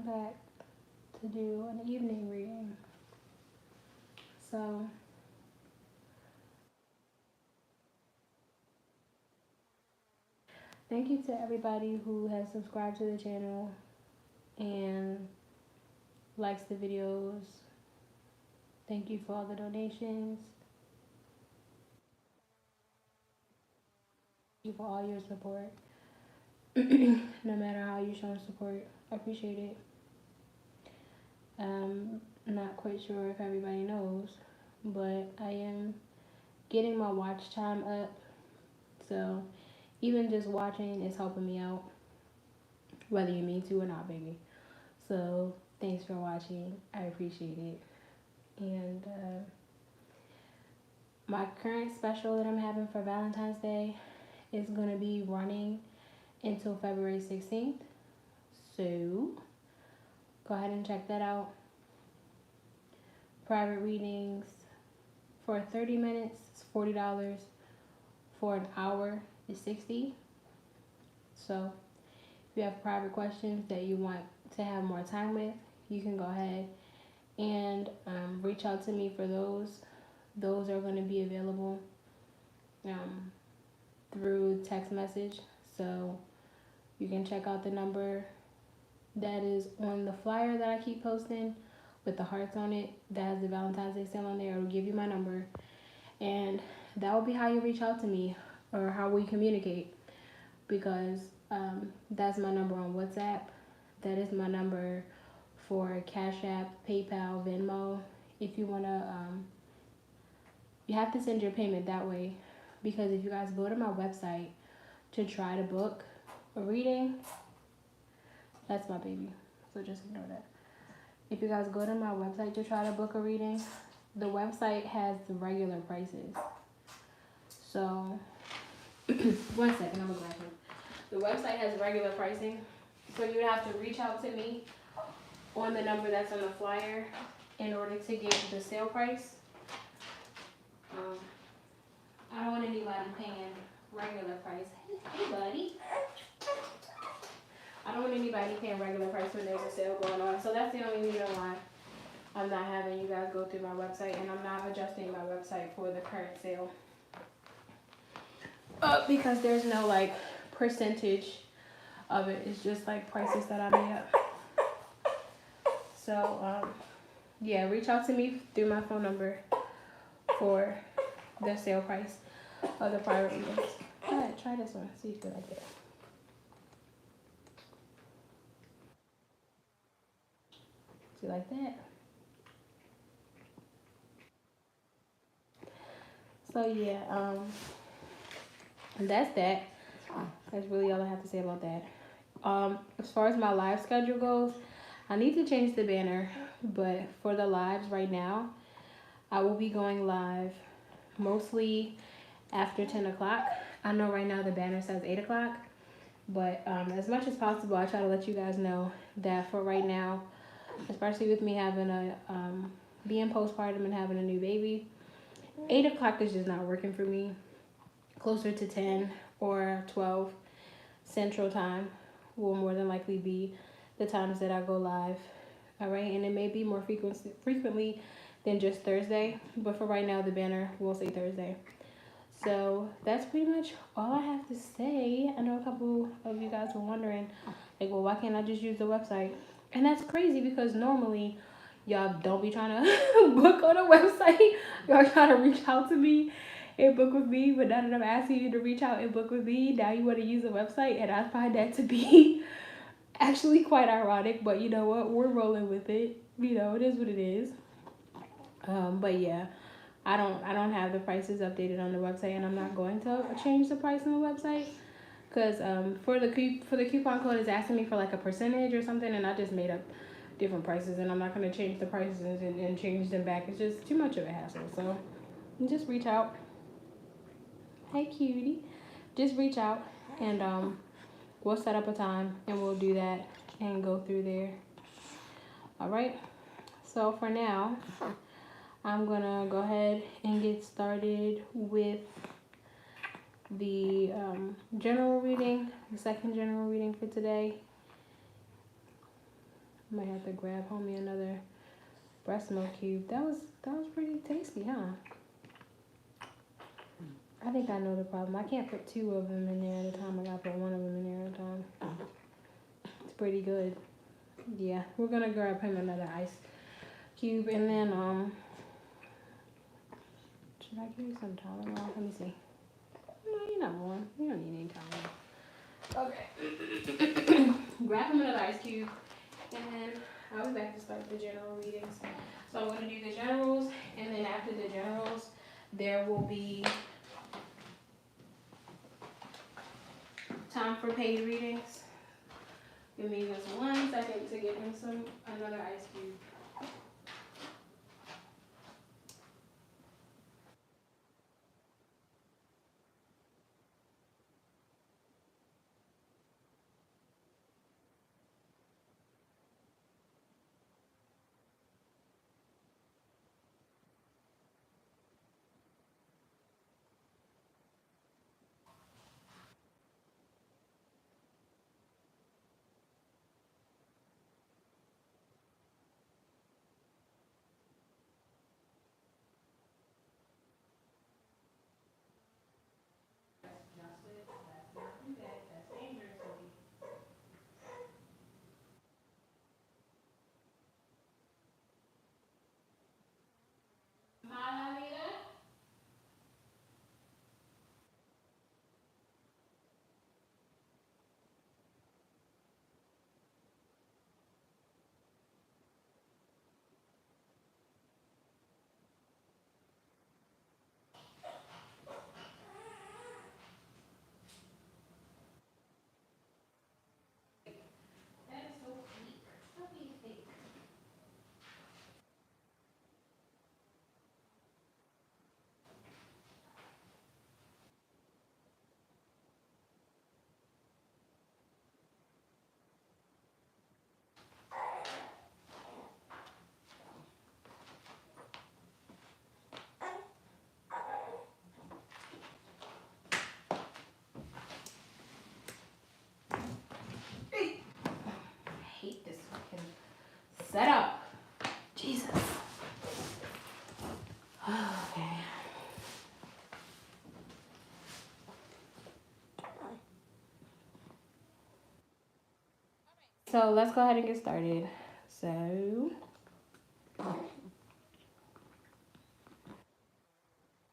contact to do an evening reading. So thank you to everybody who has subscribed to the channel and likes the videos. Thank you for all the donations. Thank you for all your support. No matter how you show support, I appreciate it. Not quite sure if everybody knows, but I am getting my watch time up. So even just watching is helping me out, whether you mean to or not, baby. So thanks for watching. I appreciate it. And my current special that I'm having for Valentine's Day is going to be running until February 16th. So go ahead and check that out. Private readings for 30 minutes is $40. For an hour is $60. So if you have private questions that you want to have more time with, you can go ahead and reach out to me for those. Those are going to be available through text message. So you can check out the number that is on the flyer that I keep posting with the hearts on it. That has the Valentine's Day sale on there. It'll give you my number. And that will be how you reach out to me or how we communicate. Because that's my number on WhatsApp. That is my number for Cash App, PayPal, Venmo. If you want to, you have to send your payment that way. Because if you guys go to my website to try to book a reading, that's my baby. So just ignore that. If you guys go to my website to try to book a reading, the website has the regular prices. So, one second, I'm gonna grab him. The website has regular pricing. So you would have to reach out to me on the number that's on the flyer in order to get the sale price. I don't want anybody paying regular price. Hey, buddy. I don't want anybody paying regular price when there's a sale going on. So that's the only reason why I'm not having you guys go through my website, and I'm not adjusting my website for the current sale. Because there's no like percentage of it. It's just like prices that I made up. So yeah, reach out to me through my phone number for the sale price of the private readings. Go ahead, try this one. See if you like it. See, like that. So yeah, that's that. That's really all I have to say about that. As far as my live schedule goes, I need to change the banner, but for the lives right now, I will be going live mostly after 10 o'clock. I know right now the banner says 8 o'clock, but as much as possible, I try to let you guys know that for right now, especially with me having a being postpartum and having a new baby, 8 o'clock is just not working for me. Closer to 10 or 12 Central Time will more than likely be the times that I go live. All right, and it may be more frequently than just Thursday, but for right now, the banner will say Thursday. So that's pretty much all I have to say. I know a couple of you guys were wondering, like, well, why can't I just use the website? And that's crazy because normally y'all don't be trying to book on a website. Y'all trying to reach out to me and book with me, but now that I'm asking you to reach out and book with me, now you want to use a website, and I find that to be actually quite ironic, but you know what? We're rolling with it. You know, it is what it is. But yeah, I don't have the prices updated on the website, and I'm not going to change the price on the website because for the coupon code is asking me for like a percentage or something, and I just made up different prices, and I'm not going to change the prices and change them back. It's just too much of a hassle. So just reach out. Hey cutie, just reach out and we'll set up a time and we'll do that and go through there. All right, so for now I'm gonna go ahead and get started with the general reading, the second general reading for today. Might have to grab homie another breast milk cube. That was pretty tasty, huh? I think I know the problem. I can't put 2 of them in there at a time. I gotta put 1 of them in there at a time. It's pretty good. Yeah, we're gonna grab him another ice cube, and then should I give you some Tylenol? Let me see. No, you're not warm. You don't need any Tylenol. Okay. Grab him another ice cube, and then I'll be back to start the general readings. So I'm gonna do the generals, and then after the generals, there will be time for paid readings. Give me just 1 second to get him another ice cube. Set up. Jesus. Okay. So let's go ahead and get started. So,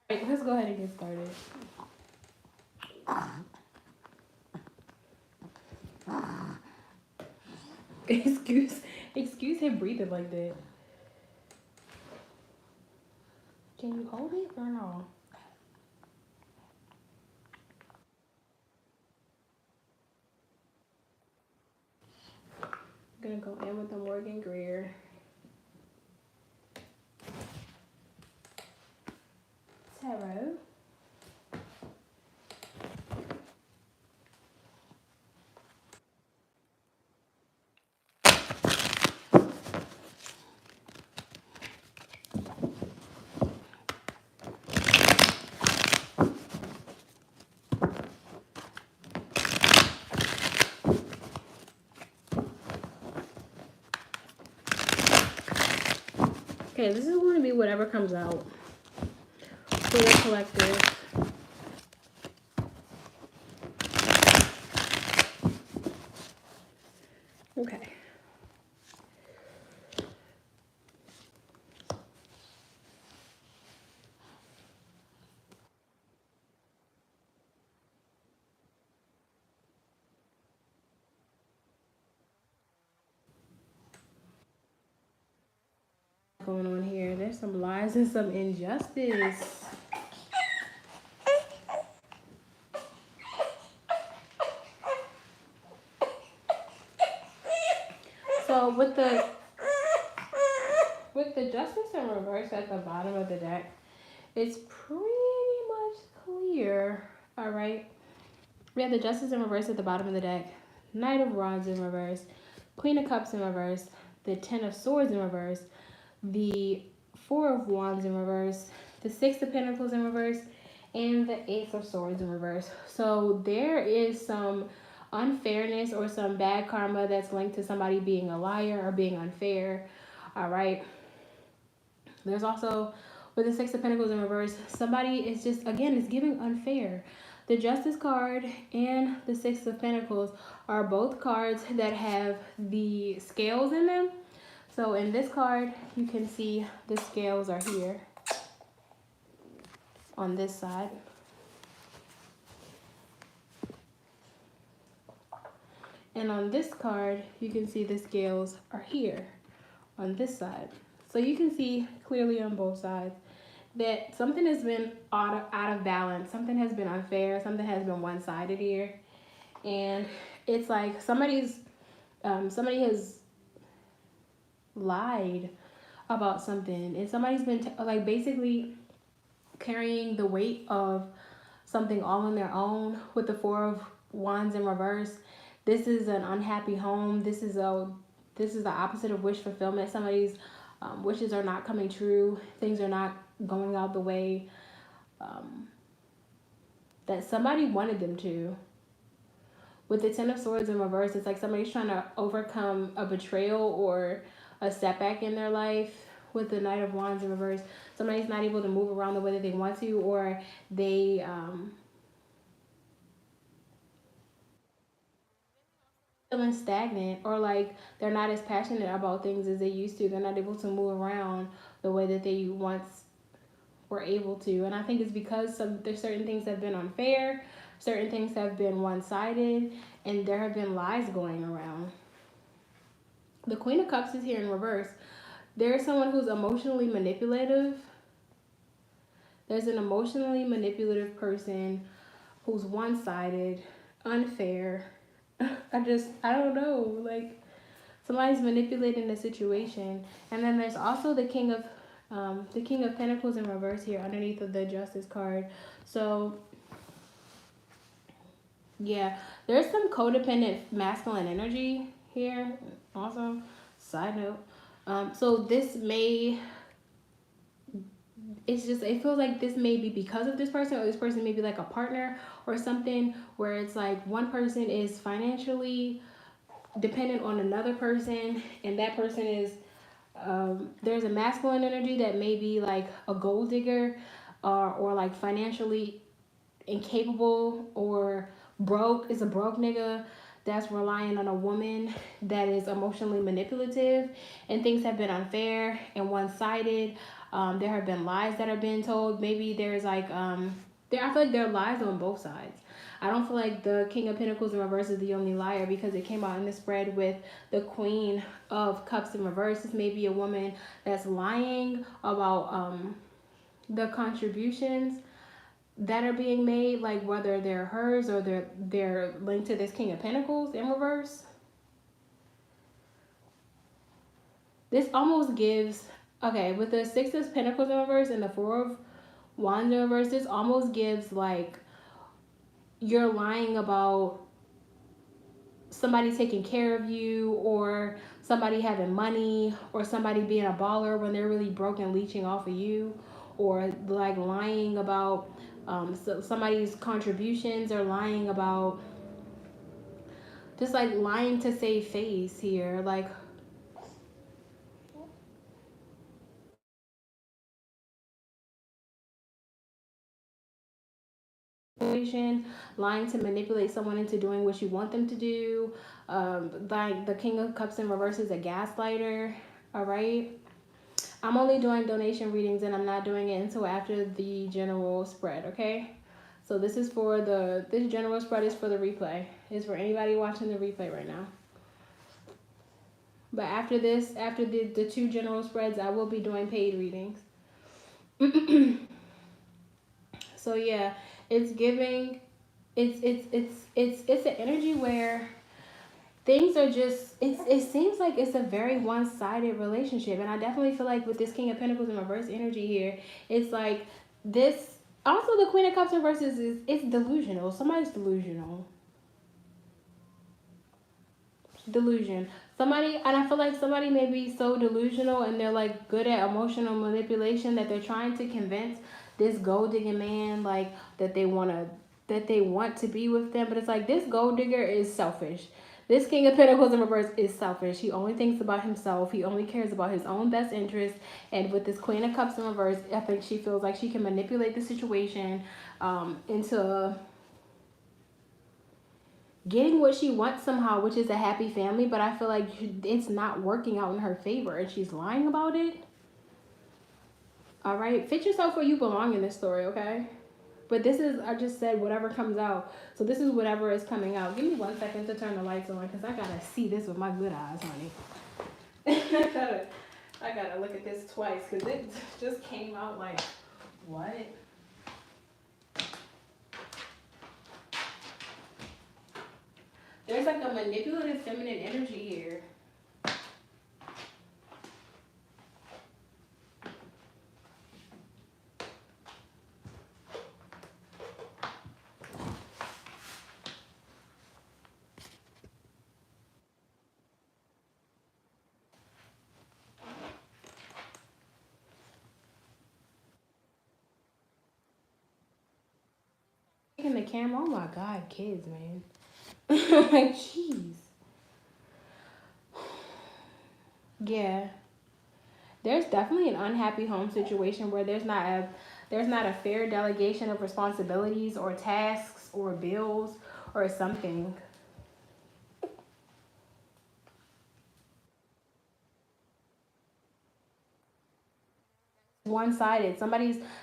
let's go ahead and get started. Excuse him breathing like that. Can you hold it or no? I'm gonna go in with the Morgan Greer Tarot. Okay, this is going to be whatever comes out for the collective. Okay. Going on here, there's some lies and some injustice. So with the justice in reverse at the bottom of the deck, it's pretty much clear. All right, we have the justice in reverse at the bottom of the deck, Knight of Wands in reverse, Queen of Cups in reverse, the 10 of Swords in reverse, the 4 of Wands in reverse, the 6 of Pentacles in reverse, and the 8 of Swords in reverse. So there is some unfairness or some bad karma that's linked to somebody being a liar or being unfair. All right. There's also, with the Six of Pentacles in reverse, somebody is just, again, it's giving unfair. The Justice card and the Six of Pentacles are both cards that have the scales in them. So in this card, you can see the scales are here on this side. And on this card, you can see the scales are here on this side. So you can see clearly on both sides that something has been out of balance. Something has been unfair. Something has been one-sided here. And it's like somebody has lied about something. And somebody's been like basically carrying the weight of something all on their own with the Four of Wands in reverse. This is an unhappy home. This is the opposite of wish fulfillment. Somebody's wishes are not coming true. Things are not going out the way that somebody wanted them to. With the Ten of Swords in reverse, it's like somebody's trying to overcome a betrayal or a setback in their life. With the Knight of Wands in reverse, somebody's not able to move around the way that they want to, or they feeling stagnant, or like they're not as passionate about things as they used to. They're not able to move around the way that they once were able to. And I think it's because there's certain things have been unfair, certain things have been one-sided, and there have been lies going around. The Queen of Cups is here in reverse. There's someone who's emotionally manipulative. There's an emotionally manipulative person who's one-sided, unfair. I don't know. Like, somebody's manipulating the situation. And then there's also the King of Pentacles in reverse here underneath of the Justice card. So, yeah, there's some codependent masculine energy here. Also, side note. So this may, it feels like this may be because of this person, or this person may be like a partner or something, where it's like one person is financially dependent on another person, and that person is, there's a masculine energy that may be like a gold digger, or like financially incapable, or broke, is a broke nigga that's relying on a woman that is emotionally manipulative, and things have been unfair and one-sided. There have been lies that are being told. Maybe there's like I feel like there are lies on both sides. I don't feel like the King of Pentacles in reverse is the only liar, because it came out in the spread with the Queen of Cups in reverse. This may be a woman that's lying about the contributions that are being made, like whether they're hers or they're linked to this King of Pentacles in reverse. This almost gives, okay, with the Six of Pentacles in reverse and the Four of Wands in reverse, this almost gives like you're lying about somebody taking care of you, or somebody having money, or somebody being a baller when they're really broke and leeching off of you, or like lying about somebody's contributions, or lying about, just like lying to save face here, like lying to manipulate someone into doing what you want them to do. Like the King of Cups in reverse is a gaslighter. All right, I'm only doing donation readings, and I'm not doing it until after the general spread. Okay, so this general spread is for the replay. It's for anybody watching the replay right now. But after the two general spreads, I will be doing paid readings. So yeah, it's giving, it's an energy where things are just, it seems like it's a very one-sided relationship. And I definitely feel like with this King of Pentacles in reverse energy here, it's like this. Also, the Queen of Cups in reverse it's delusional. Somebody's delusional. Delusion. Somebody, and I feel like somebody may be so delusional, and they're like good at emotional manipulation, that they're trying to convince this gold digging man like that they want to that they want to be with them, but it's like this gold digger is selfish. This King of Pentacles in reverse is selfish. He only thinks about himself. He only cares about his own best interest. And with this Queen of Cups in reverse, I think she feels like she can manipulate the situation into getting what she wants somehow, which is a happy family. But I feel like it's not working out in her favor, and she's lying about it. All right, fit yourself where you belong in this story, okay? But this is, I just said whatever comes out. So this is whatever is coming out. Give me 1 second to turn the lights on because I gotta see this with my good eyes, honey. I gotta look at this twice because it just came out like, what? There's like a manipulative feminine energy here. In the camera, oh my god, kids, man. Like, jeez. Yeah, there's definitely an unhappy home situation where there's not a fair delegation of responsibilities or tasks or bills or something. One-sided.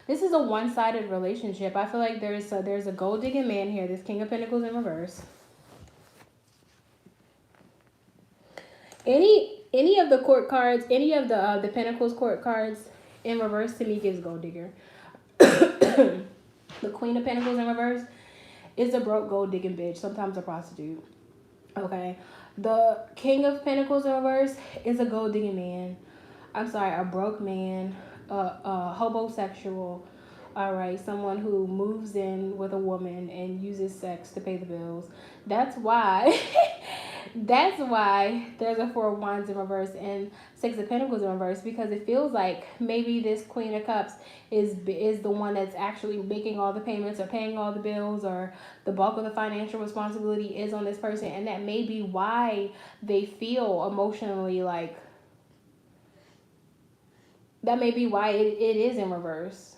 This is a one-sided relationship. I feel like there's a gold digging man here, this King of Pentacles in reverse. Any of the court cards, any of the Pentacles court cards in reverse to me gives gold digger. The Queen of Pentacles in reverse is a broke gold digging bitch, sometimes a prostitute. Okay. The King of Pentacles in reverse is a gold digging man. I'm sorry, a broke man, a homosexual. All right, someone who moves in with a woman and uses sex to pay the bills. That's why that's why there's a Four of Wands in reverse and Six of Pentacles in reverse, because it feels like maybe this Queen of Cups is the one that's actually making all the payments or paying all the bills, or the bulk of the financial responsibility is on this person, and that may be why they feel emotionally like that may be why it is in reverse.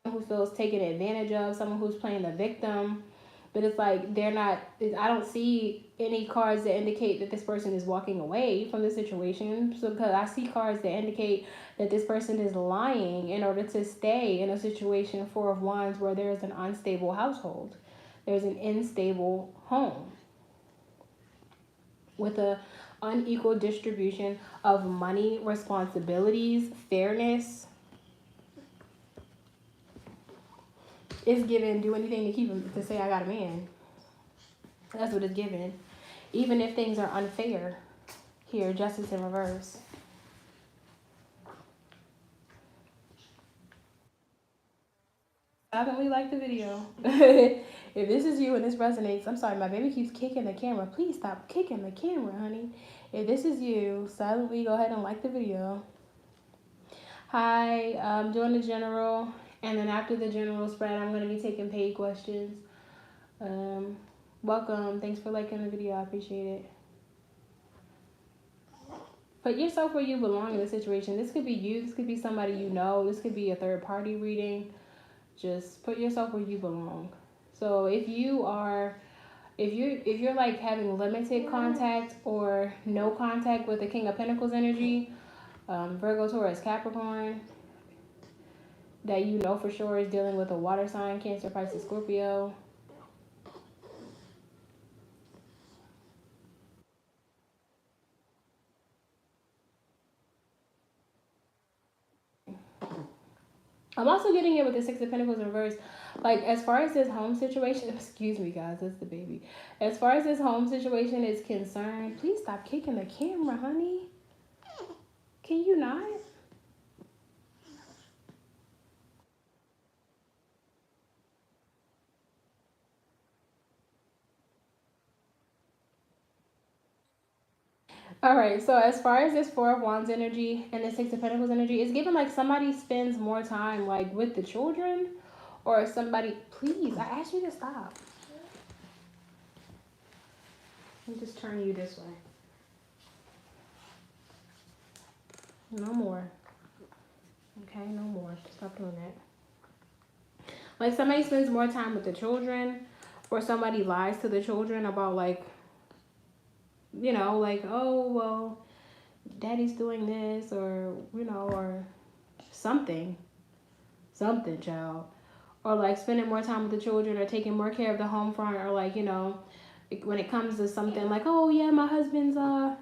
Who feels taken advantage of, someone who's playing the victim. But it's like they're not, I don't see any cards that indicate that this person is walking away from the situation. So because I see cards that indicate that this person is lying in order to stay in a situation, Four of Wands, where there's an unstable household. There's an unstable home with a unequal distribution of money, responsibilities, fairness. It's given, do anything to keep him, to say I got a man. That's what it's given. Even if things are unfair. Here, justice in reverse. Haven't we liked the video? If this is you and this resonates, I'm sorry, my baby keeps kicking the camera. Please stop kicking the camera, honey. If this is you, silently go ahead and like the video. Hi, I'm doing the general. And then after the general spread, I'm going to be taking paid questions. Welcome. Thanks for liking the video. I appreciate it. Put yourself where you belong in the situation. This could be you. This could be somebody you know. This could be a third party reading. Just put yourself where you belong. So if you're like having limited contact or no contact with the King of Pentacles energy, Virgo, Taurus, Capricorn, that you know for sure is dealing with a water sign, Cancer, Pisces, Scorpio. I'm also getting it with the Six of Pentacles in reverse. Like, as far as this home situation, excuse me, guys, that's the baby. As far as this home situation is concerned, please stop kicking the camera, honey. Can you not? All right, so as far as this Four of Wands energy and the Six of Pentacles energy, it's given like somebody spends more time like with the children, or somebody. Please, I asked you to stop. Let me just turn you this way. No more. Okay, no more. Stop doing that. Like somebody spends more time with the children, or somebody lies to the children about like, you know, like, oh well, daddy's doing this, or you know, or something, child, or like spending more time with the children, or taking more care of the home front, or like, you know, when it comes to something like, oh yeah, my husband's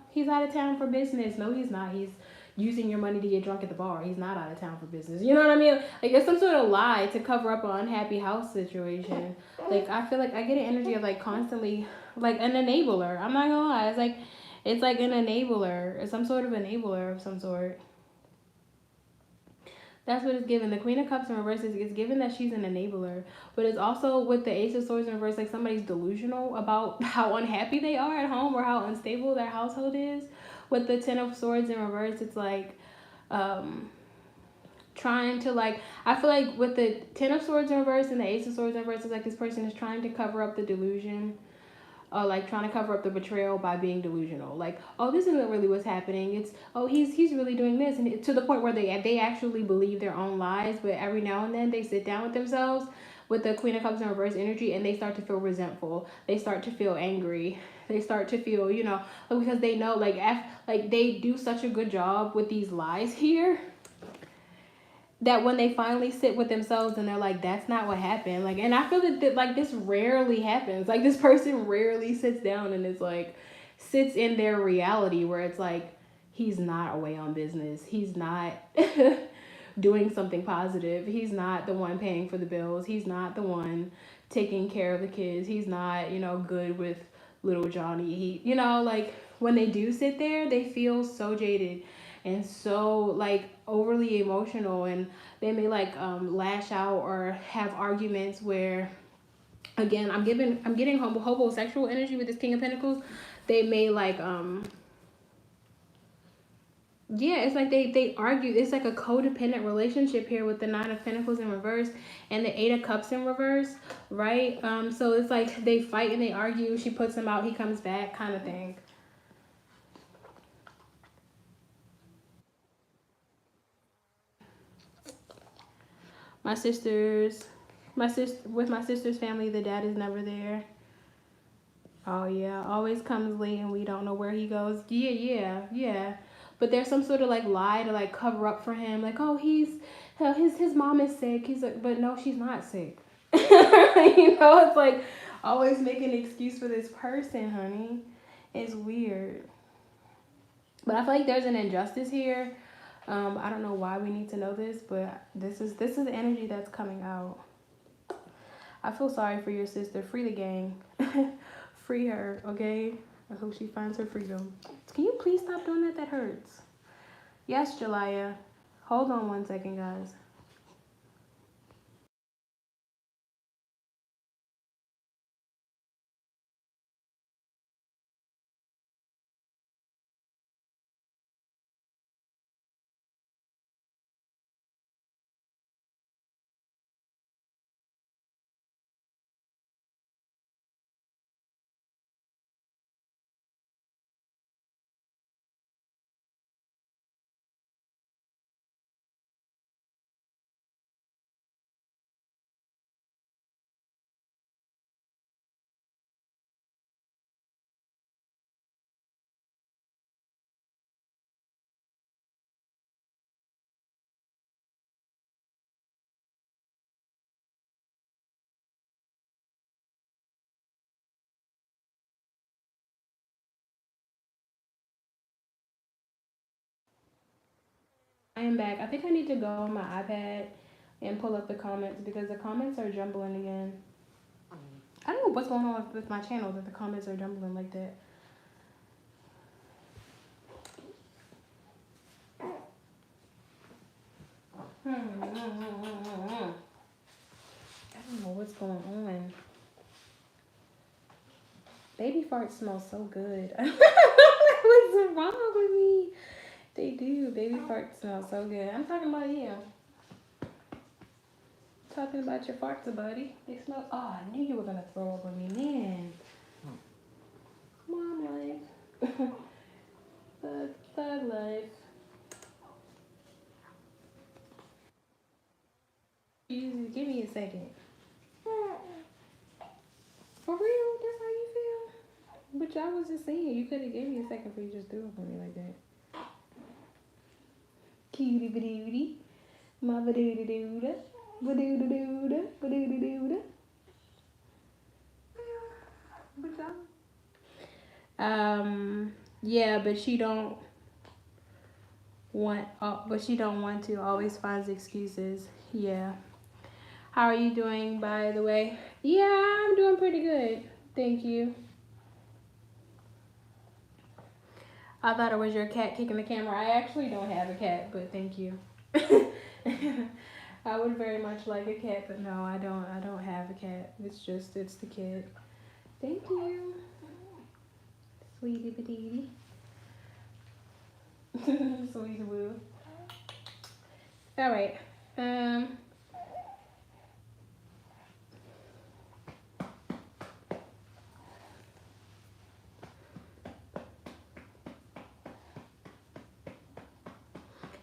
he's out of town for business. No, he's not. He's using your money to get drunk at the bar. He's not out of town for business. You know what I mean? Like it's some sort of lie to cover up an unhappy house situation. Like I feel like I get an energy of like constantly like an enabler. I'm not gonna lie. It's like an enabler. It's some sort of enabler of some sort. That's what it's given. The Queen of Cups in reverse is given that she's an enabler. But it's also with the Ace of Swords in reverse, like somebody's delusional about how unhappy they are at home or how unstable their household is. With the Ten of Swords in reverse, it's like trying to like, I feel like with the Ten of Swords in reverse and the Ace of Swords in reverse, it's like this person is trying to cover up the delusion, like trying to cover up the betrayal by being delusional. Like, oh, this isn't really what's happening. It's, oh, he's really doing this, and to the point where they actually believe their own lies. But every now and then they sit down with themselves with the Queen of Cups in reverse energy, and they start to feel resentful. They start to feel angry. They start to feel, you know, because they know like like they do such a good job with these lies here, that when they finally sit with themselves and they're like, that's not what happened. Like, and I feel that like this rarely happens. Like this person rarely sits down and is like, sits in their reality where it's like, he's not away on business. He's not doing something positive. He's not the one paying for the bills. He's not the one taking care of the kids. He's not, you know, good with little Johnny. He, you know, like when they do sit there, they feel so jaded and so like overly emotional, and they may like lash out or have arguments where, again, I'm getting homosexual energy with this King of Pentacles. They may like yeah, it's like they argue. It's like a codependent relationship here with the Nine of Pentacles in reverse and the Eight of Cups in reverse, right? So it's like they fight and they argue. She puts him out, he comes back, kind of thing. My sister's family, the dad is never there. Oh yeah, always comes late and we don't know where he goes. Yeah. But there's some sort of like lie to like cover up for him. Like, oh, his mom is sick. He's like, but no, she's not sick. You know, it's like always making an excuse for this person, honey. It's weird. But I feel like there's an injustice here. I don't know why we need to know this, but this is the energy that's coming out. I feel sorry for your sister. Free the gang. Free her, okay? I hope she finds her freedom. Can you please stop doing that? That hurts. Yes, Jelaya. Hold on one second, guys. I am back. I think I need to go on my iPad and pull up the comments because the comments are jumbling again. I don't know what's going on with my channel that the comments are jumbling like that. I don't know what's going on. Baby farts smell so good. What's What's wrong with me? They do. Baby farts smell so good. I'm talking about you. Talking about your farts, buddy. They smell. Oh, I knew you were gonna throw up on me, man. Come on, life. Thug life. You give me a second. For real? That's how you feel? But I was just saying, you could have gave me a second for you just threw up on me like that. Cutie badootie. My badootie dooda. Badootie dooda. Badootie dooda. Yeah, but she don't want to. Always finds excuses. Yeah. How are you doing, by the way? Yeah, I'm doing pretty good. Thank you. I thought it was your cat kicking the camera. I actually don't have a cat, but thank you. I would very much like a cat, but no, I don't have a cat. It's the kid. Thank you. Sweetie patootie. Sweetie boo. All right.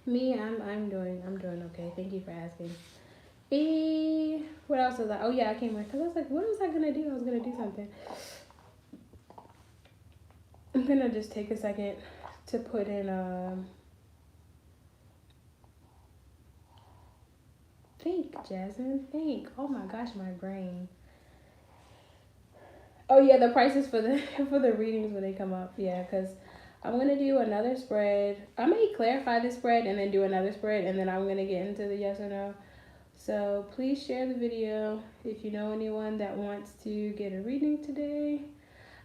Me, I'm doing okay. Thank you for asking. What else was I? Oh yeah, I came here because I was like, what was I gonna do? I was gonna do something. I'm gonna just take a second to put in think, Jasmine. Think. Oh my gosh, my brain. Oh yeah, the prices for the for the readings when they come up. Yeah, because I'm gonna do another spread. I may clarify the spread and then do another spread, and then I'm gonna get into the yes or no. So please share the video if you know anyone that wants to get a reading today.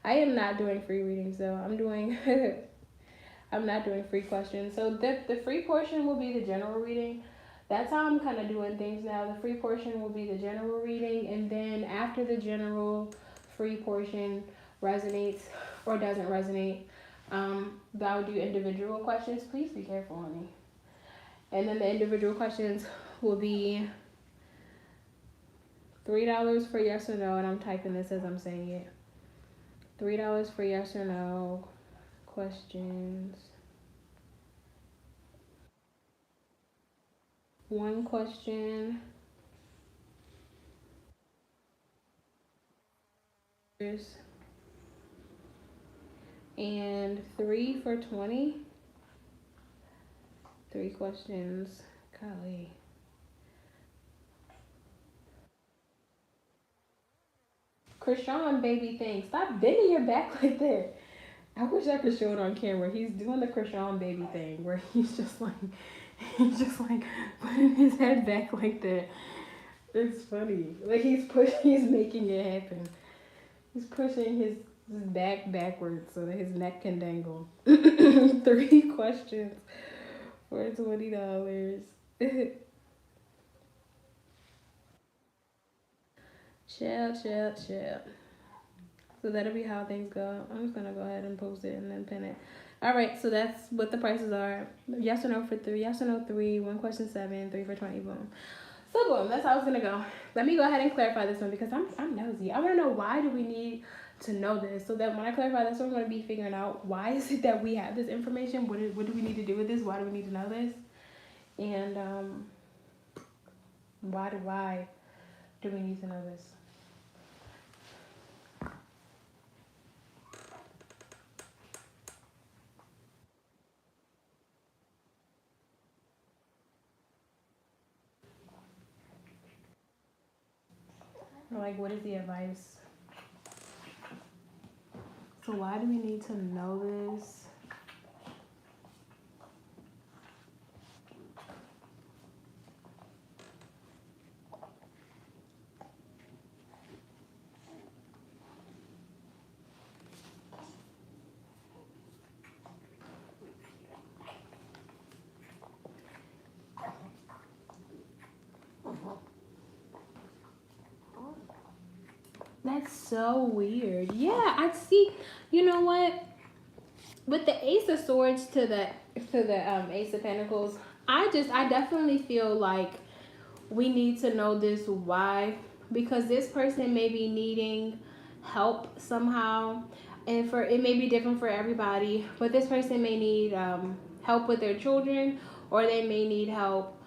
I am not doing free readings though. I'm not doing free questions. So the free portion will be the general reading. That's how I'm kind of doing things now. The free portion will be the general reading, and then after the general free portion resonates or doesn't resonate, I'll do individual questions. Please be careful, honey. And then the individual questions will be $3 for yes or no, and I'm typing this as I'm saying it. $3 for yes or no questions. One question. And 3 for 20. 3 questions. Golly. Krishan baby thing. Stop bending your back like that. I wish I could show it on camera. He's doing the Krishan baby thing where he's just like putting his head back like that. It's funny. Like he's making it happen. He's pushing his back backwards so that his neck can dangle. 3 questions for $20. Chill. So that'll be how things go. I'm just gonna go ahead and post it and then pin it. All right, so that's what the prices are. Yes or no for 3. Yes or no 3. 1 question 7. 3 for 20. Boom. So boom. That's how it's gonna go. Let me go ahead and clarify this one because I'm nosy. I want to know why do we need to know this so that when I clarify this one, I'm gonna be figuring out why is it that we have this information. What do we need to do with this? Why do we need to know this? And why do we need to know this? Like, what is the advice? So why do we need to know this? That's so weird. Yeah, I see. You know what? with the Ace of Swords to the Ace of Pentacles, I definitely feel like we need to know this why, because this person may be needing help somehow, and for it may be different for everybody, but this person may need help with their children, or they may need help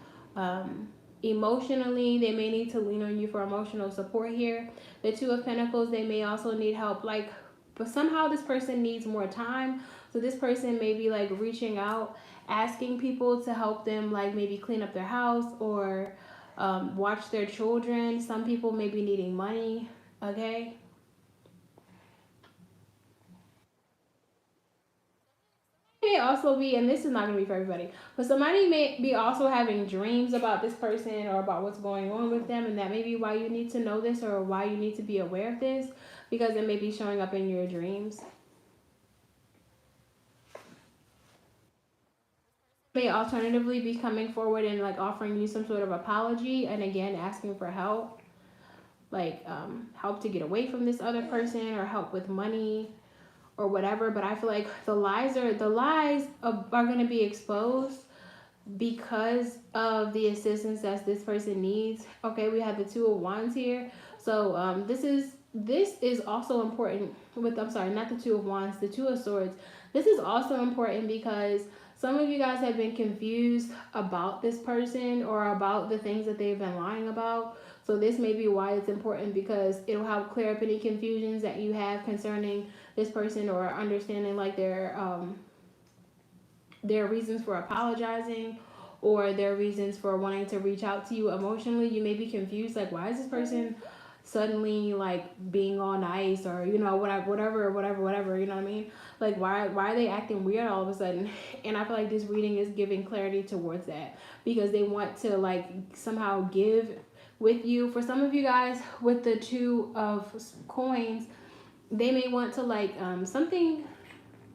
emotionally. They may need to lean on you for emotional support here. The Two of Pentacles, they may also need help, like, but somehow this person needs more time. So this person may be like reaching out, asking people to help them, like maybe clean up their house or watch their children. Some people may be needing money. Okay. May also be, and this is not going to be for everybody, but somebody may be also having dreams about this person or about what's going on with them, and that may be why you need to know this or why you need to be aware of this, because it may be showing up in your dreams. May alternatively be coming forward and like offering you some sort of apology, and again asking for help, like help to get away from this other person or help with money or whatever. But I feel like the lies are going to be exposed because of the assistance that this person needs. Okay, we have the Two of Wands here, so this is also important with, I'm sorry, not the Two of Wands, the Two of Swords. This is also important because some of you guys have been confused about this person or about the things that they've been lying about. So this may be why it's important, because it'll help clear up any confusions that you have concerning this person, or understanding like their reasons for apologizing or their reasons for wanting to reach out to you emotionally. You may be confused, like, why is this person suddenly like being all nice, or you know, whatever, you know what I mean? Like, why are they acting weird all of a sudden? And I feel like this reading is giving clarity towards that, because they want to like somehow give with you. For some of you guys with the Two of Coins, they may want to like something,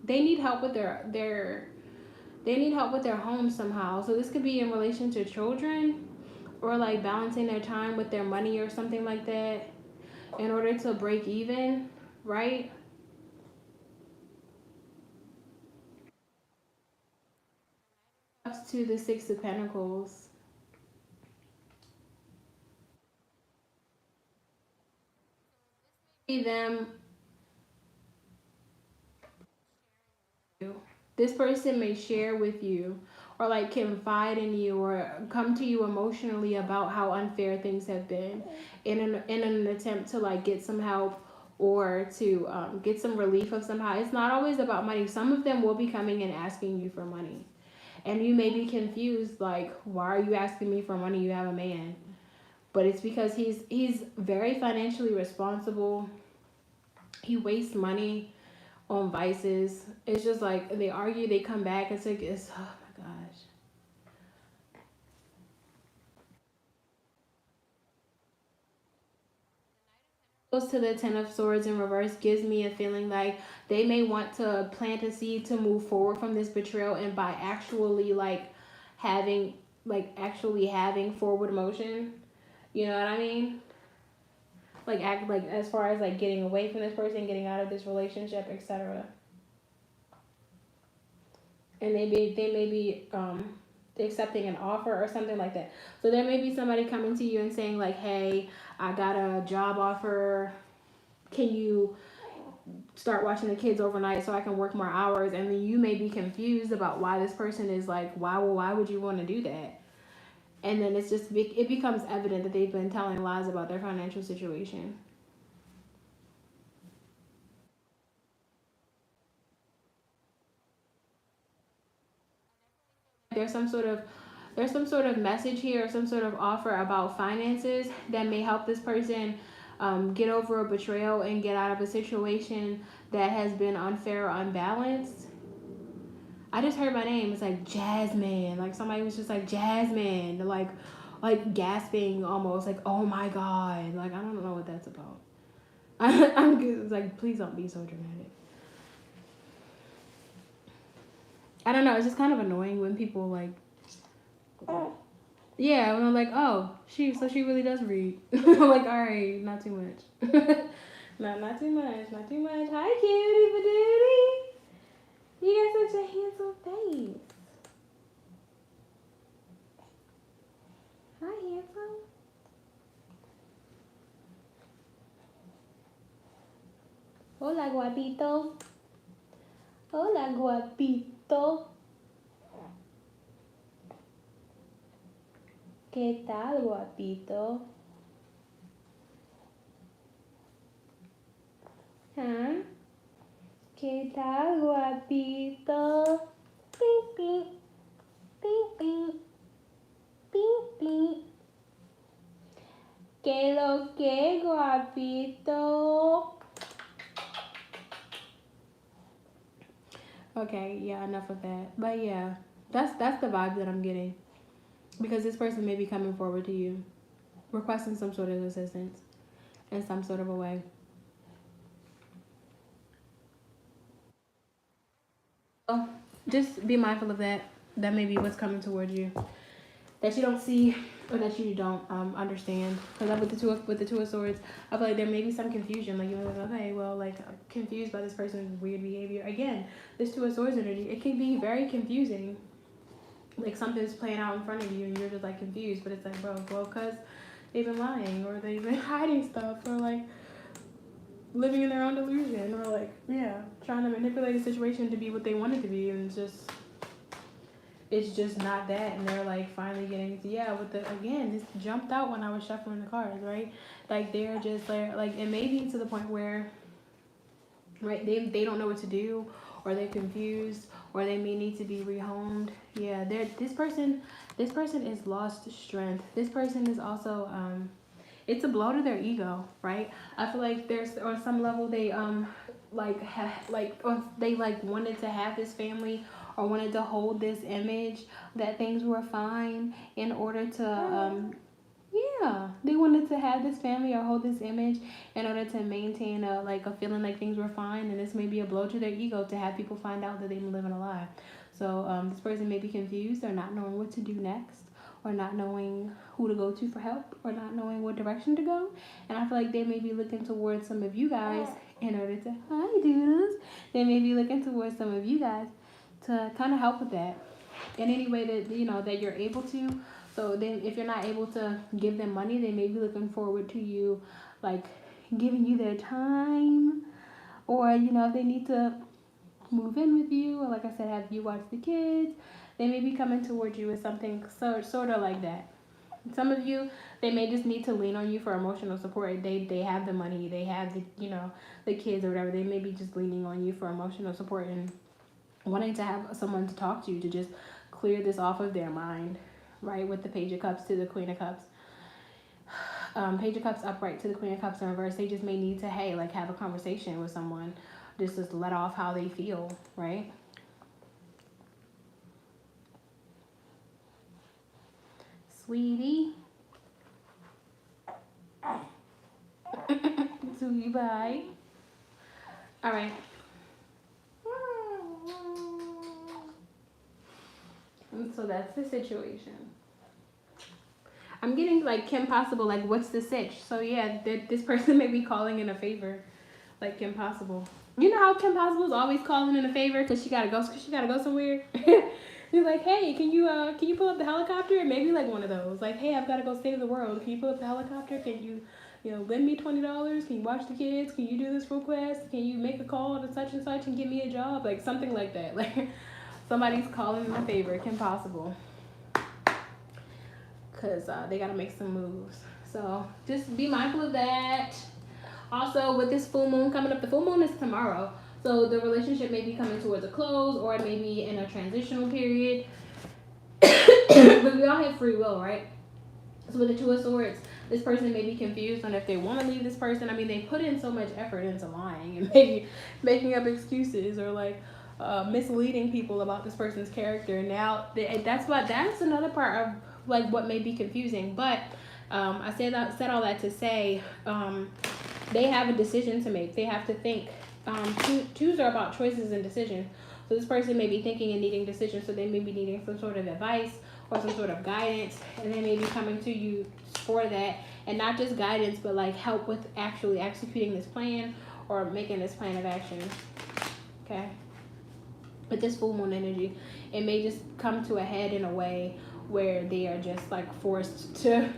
they need help with they need help with their home somehow. So this could be in relation to children, or like balancing their time with their money or something like that in order to break even, right? Up to the Six of Pentacles. See them, this person may share with you or like confide in you or come to you emotionally about how unfair things have been, in an attempt to like get some help or to get some relief of somehow. It's not always about money. Some of them will be coming and asking you for money, and you may be confused, like, why are you asking me for money? You have a man. But it's because he's very financially responsible. He wastes money on vices. It's just like they argue, they come back. It's like, it's, oh my gosh. Goes to the Ten of Swords in reverse, gives me a feeling like they may want to plant a seed to move forward from this betrayal, and by actually like having forward motion. You know what I mean? Like act like, as far as like getting away from this person, getting out of this relationship, etc. And they may be accepting an offer or something like that. So there may be somebody coming to you and saying like, hey, I got a job offer, can you start watching the kids overnight so I can work more hours? And then you may be confused about why this person is like, why would you want to do that? And then it's just, it becomes evident that they've been telling lies about their financial situation. There's some sort of message here, or some sort of offer about finances that may help this person get over a betrayal and get out of a situation that has been unfair or unbalanced. I just heard my name. It's like Jasmine. Like somebody was just like Jasmine, like gasping almost, like, oh my god. Like, I don't know what that's about. I'm good. It's like, please don't be so dramatic. I don't know. It's just kind of annoying when people like, yeah, when I'm like, oh, she really does read. I'm like, all right, not too much. Not too much. Hi, cutie patootie. You handsome face. Hi, handsome. Hola, guapito. Hola, guapito. ¿Qué tal, guapito? ¿Ah? ¿Qué tal, guapito? Ping, ping, ping, ping, ping, ping. ¿Qué lo que, guapito? Okay, yeah, enough of that. But yeah, that's the vibe that I'm getting. Because this person may be coming forward to you, requesting some sort of assistance in some sort of a way. So just be mindful of that. That may be what's coming towards you, that you don't see or that you don't understand. Because with the two of swords, I feel like there may be some confusion. Like you're like, okay, well, like I'm confused by this person's weird behavior. Again, this two of swords energy, it can be very confusing. Like something's playing out in front of you and you're just like confused, but it's like, bro, well, because they've been lying or they've been hiding stuff or like living in their own delusion or like, yeah, trying to manipulate a situation to be what they want it to be, and it's just not that. And they're like finally getting into, yeah, with the, again, this jumped out when I was shuffling the cards, right? Like they're just like it may be to the point where, right, they don't know what to do, or they're confused, or they may need to be rehomed. Yeah, this person is lost strength. This person is also it's a blow to their ego, right? I feel like there's on some level they or they like wanted to have this family or wanted to hold this image that things were fine in order to yeah, they wanted to have this family or hold this image in order to maintain a feeling like things were fine, and this may be a blow to their ego to have people find out that they've been living a lie. So this person may be confused or not knowing what to do next, or not knowing who to go to for help, or not knowing what direction to go. And I feel like they may be looking towards some of you guys in order to, hi doodles, they may be looking towards some of you guys to kind of help with that in any way that, you know, that you're able to. So then if you're not able to give them money, they may be looking forward to you like giving you their time, or, you know, if they need to move in with you, or like I said, have you watch the kids, they may be coming towards you with something sort of like that. Some of you, they may just need to lean on you for emotional support. They have the money, they have the, you know, the kids or whatever. They may be just leaning on you for emotional support and wanting to have someone to talk to just clear this off of their mind, right? With the Page of Cups to the Queen of Cups. Page of Cups upright to the Queen of Cups in reverse. They just may need to, hey, like have a conversation with someone, just to let off how they feel, right? Sweetie. Sweetie, bye. All right. And so that's the situation. I'm getting like Kim Possible, like what's the sitch? So yeah, this person may be calling in a favor, like Kim Possible. You know how Kim Possible's always calling in a favor because she gotta go somewhere. He's like, hey, can you pull up the helicopter? Maybe like one of those. Like, hey, I've got to go save the world. Can you pull up the helicopter? Can you, lend me $20? Can you watch the kids? Can you do this request? Can you make a call to such and such and get me a job? Like something like that. Like somebody's calling in a favor, Kim Possible. Because they got to make some moves. So just be mindful of that. Also, with this full moon coming up, the full moon is tomorrow. So the relationship may be coming towards a close, or it may be in a transitional period. But we all have free will, right? So with the Two of Swords, this person may be confused on if they want to leave this person. I mean, they put in so much effort into lying and maybe making up excuses, or like misleading people about this person's character. Now, that's another part of like what may be confusing. But I said all that to say they have a decision to make. They have to think. Twos are about choices and decisions. So this person may be thinking and needing decisions. So they may be needing some sort of advice or some sort of guidance, and they may be coming to you for that. And not just guidance, but like help with actually executing this plan or making this plan of action. Okay. with this full moon energy, it may just come to a head in a way where they are just like forced to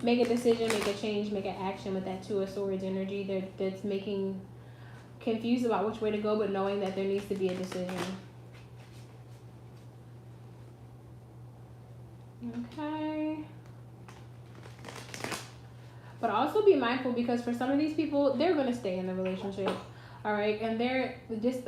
make a decision, make a change, make an action with that Two of Swords energy. That's making confused about which way to go, but knowing that there needs to be a decision. Okay. But also be mindful, because for some of these people, they're going to stay in the relationship. All right. And they're just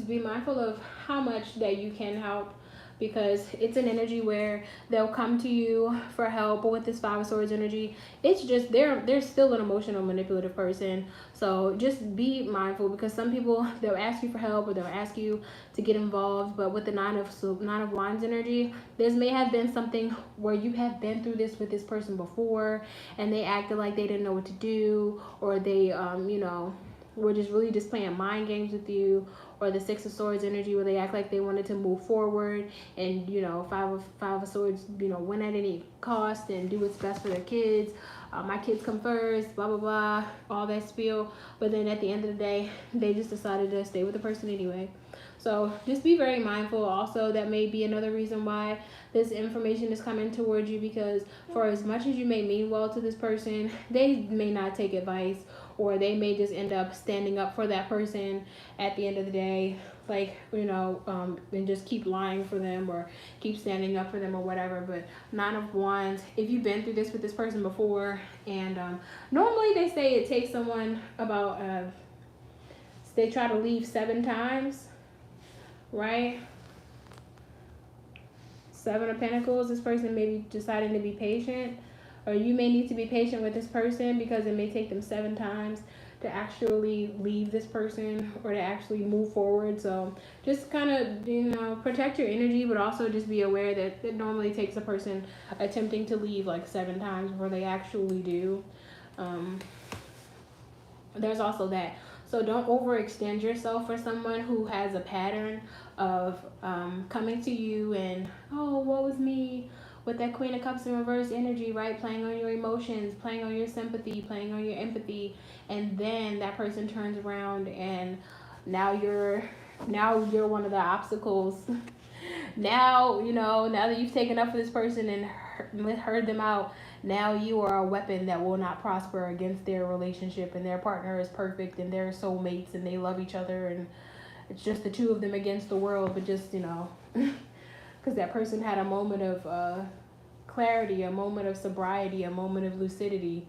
be mindful of how much that you can help, because it's an energy where they'll come to you for help. But with this Five of Swords energy, it's just they're still an emotional, manipulative person. So just be mindful, because some people, they'll ask you for help or they'll ask you to get involved. But with the Nine of Wands energy, there may have been something where you have been through this with this person before, and they acted like they didn't know what to do, or they were just really just playing mind games with you. Or the Six of Swords energy, where they act like they wanted to move forward, and Five of Swords, win at any cost and do what's best for their kids. My kids come first, blah blah blah, all that spiel. But then at the end of the day, they just decided to stay with the person anyway. So just be very mindful. Also, that may be another reason why this information is coming towards you, because for as much as you may mean well to this person, they may not take advice, or they may just end up standing up for that person at the end of the day, like, and just keep lying for them or keep standing up for them or whatever. But Nine of Wands, if you've been through this with this person before, and normally they say it takes someone about, they try to leave 7 times, right? 7 of Pentacles, this person may be deciding to be patient, or you may need to be patient with this person, because it may take them 7 times to actually leave this person or to actually move forward. So just kind of, protect your energy, but also just be aware that it normally takes a person attempting to leave like 7 times before they actually do. There's also that. So don't overextend yourself for someone who has a pattern of coming to you and, oh, woe is me, with that Queen of Cups in reverse energy, right? Playing on your emotions, playing on your sympathy, playing on your empathy. And then that person turns around and now you're one of the obstacles. Now that you've taken up for this person and heard them out, now you are a weapon that will not prosper against their relationship, and their partner is perfect and they're soulmates and they love each other, and it's just the two of them against the world. But just, because that person had a moment of clarity, a moment of sobriety, a moment of lucidity.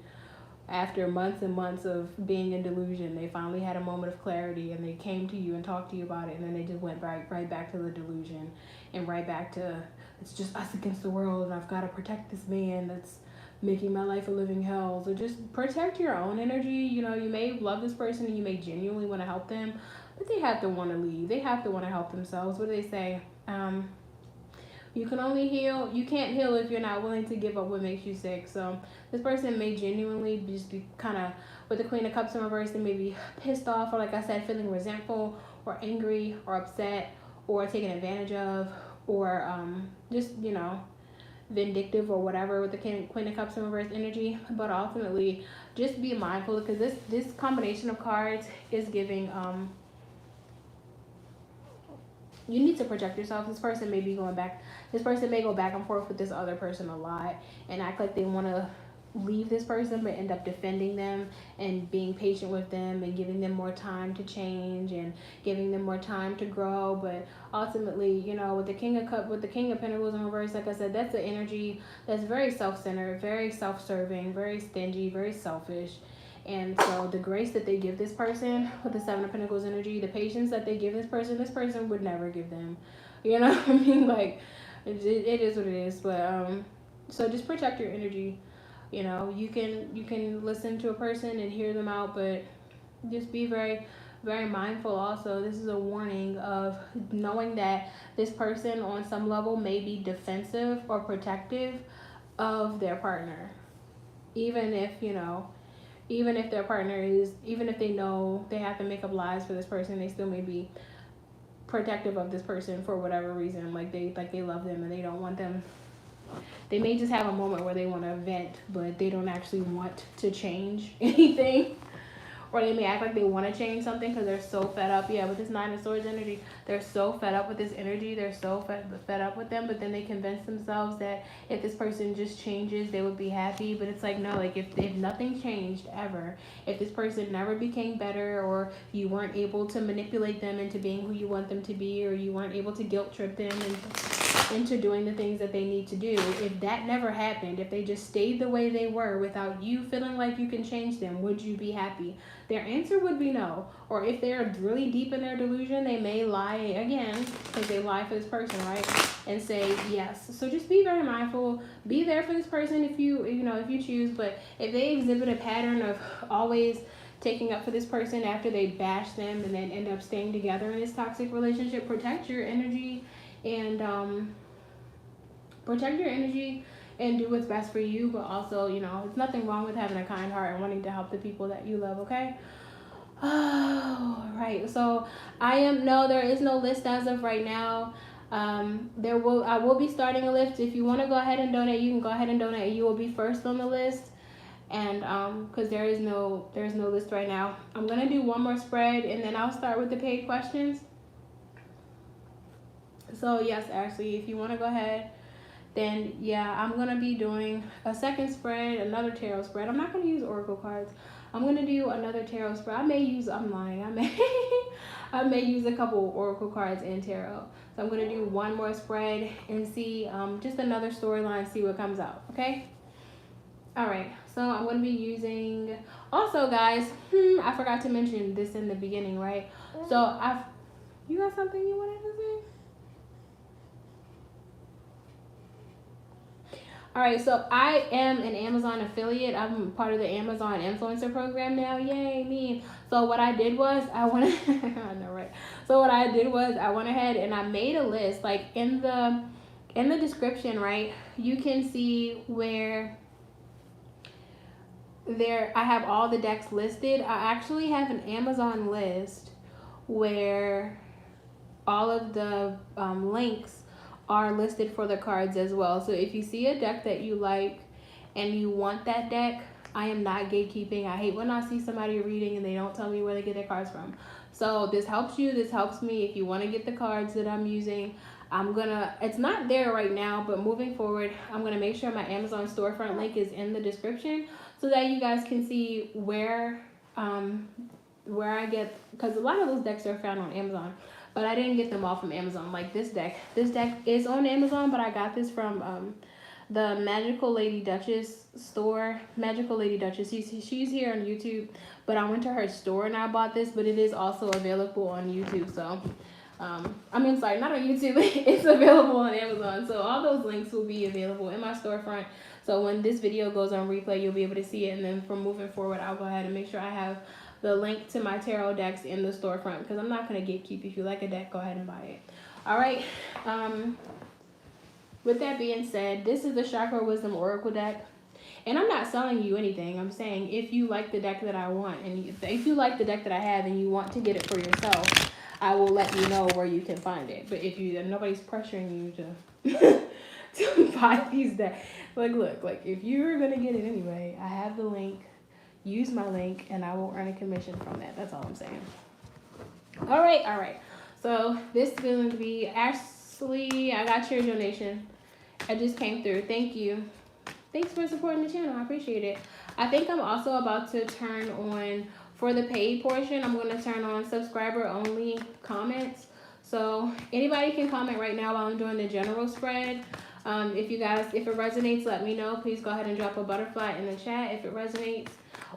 After months and months of being in delusion, they finally had a moment of clarity, and they came to you and talked to you about it, and then they just went right back to the delusion, and right back to, it's just us against the world, and I've got to protect this man that's making my life a living hell. So just protect your own energy. You may love this person and you may genuinely want to help them, but they have to want to leave. They have to want to help themselves. What do they say? You can only heal. You can't heal if you're not willing to give up what makes you sick. So this person may genuinely just be kind of, with the Queen of Cups in reverse, they may be pissed off, or like I said, feeling resentful or angry or upset or taken advantage of, or just, vindictive or whatever with the Queen of Cups in reverse energy. But ultimately, just be mindful, because this combination of cards is giving you need to protect yourself. This person may go back and forth with this other person a lot and act like they want to leave this person, but end up defending them and being patient with them and giving them more time to change and giving them more time to grow. But ultimately, with the King of Pentacles in reverse, like I said, that's the energy that's very self-centered, very self-serving, very stingy, very selfish. And so the grace that they give this person with the Seven of Pentacles energy, the patience that they give this person would never give them. I mean? Like, it is what it is. But so just protect your energy. You can listen to a person and hear them out, but just be very, very mindful. Also, this is a warning of knowing that this person on some level may be defensive or protective of their partner, even if their partner is, even if they know they have to make up lies for this person, they still may be protective of this person for whatever reason. Like they love them and they don't want them. They may just have a moment where they want to vent, but they don't actually want to change anything or they may act like they want to change something because they're so fed up. Yeah, with this Nine of Swords energy, they're so fed up with this energy. They're so fed up with them, but then they convince themselves that if this person just changes, they would be happy. But it's like, no, like if nothing changed ever, if this person never became better, or you weren't able to manipulate them into being who you want them to be, or you weren't able to guilt trip them into doing the things that they need to do, if that never happened, if they just stayed the way they were without you feeling like you can change them, would you be happy? Their answer would be no. Or if they're really deep in their delusion, they may lie again, because they lie for this person, right? And say yes. So just be very mindful. Be there for this person if you choose. But if they exhibit a pattern of always taking up for this person after they bash them and then end up staying together in this toxic relationship, protect your energy and do what's best for you. But also, there's nothing wrong with having a kind heart and wanting to help the people that you love, okay? Oh, right. So there is no list as of right now. I will be starting a list. If you want to go ahead and donate, you can go ahead and donate. You will be first on the list. And because there's no list right now. I'm gonna do one more spread and then I'll start with the paid questions. So yes, Ashley, if you want to go ahead, then yeah, I'm going to be doing a second spread, another tarot spread. I'm not going to use oracle cards. I'm going to do another tarot spread. I may use a couple oracle cards and tarot. So I'm going to do one more spread and see just another storyline, see what comes out, okay? All right, so I'm going to be using, also guys, I forgot to mention this in the beginning, right? So you got something you wanted to say? All right, so I am an Amazon affiliate. I'm part of the Amazon influencer program now. Yay, me. So what I did was I went ahead and I made a list. Like in the description, right? You can see where I have all the decks listed. I actually have an Amazon list where all of the links are listed for the cards as well. So if you see a deck that you like and you want that deck, I am not gatekeeping. I hate when I see somebody reading and they don't tell me where they get their cards from. So this helps you, this helps me. If you want to get the cards that I'm using, it's not there right now, but moving forward, I'm gonna make sure my Amazon storefront link is in the description so that you guys can see where I get, because a lot of those decks are found on Amazon. But I didn't get them all from Amazon. Like this deck is on Amazon, but I got this from the Magical Lady Duchess store. Magical Lady Duchess, she's here on YouTube, but I went to her store and I bought this, but it is also available on YouTube. So, not on YouTube, it's available on Amazon. So all those links will be available in my storefront. So when this video goes on replay, you'll be able to see it. And then from moving forward, I'll go ahead and make sure I have the link to my tarot decks in the storefront, because I'm not going to gatekeep. If you like a deck, go ahead and buy it. All right. With that being said, this is the Chakra Wisdom Oracle deck. And I'm not selling you anything. I'm saying if you like the deck that I want, and if you like the deck that I have and you want to get it for yourself, I will let you know where you can find it. But if nobody's pressuring you to to buy these decks. Look, if you're going to get it anyway, I have the link. Use my link and I will earn a commission from that. That's all I'm saying. All right. So this is going to be Ashley. I got your donation. I just came through. Thank you. Thanks for supporting the channel. I appreciate it. I think I'm also about to turn on, for the paid portion, I'm going to turn on subscriber only comments. So anybody can comment right now while I'm doing the general spread. If it resonates, let me know. Please go ahead and drop a butterfly in the chat if it resonates.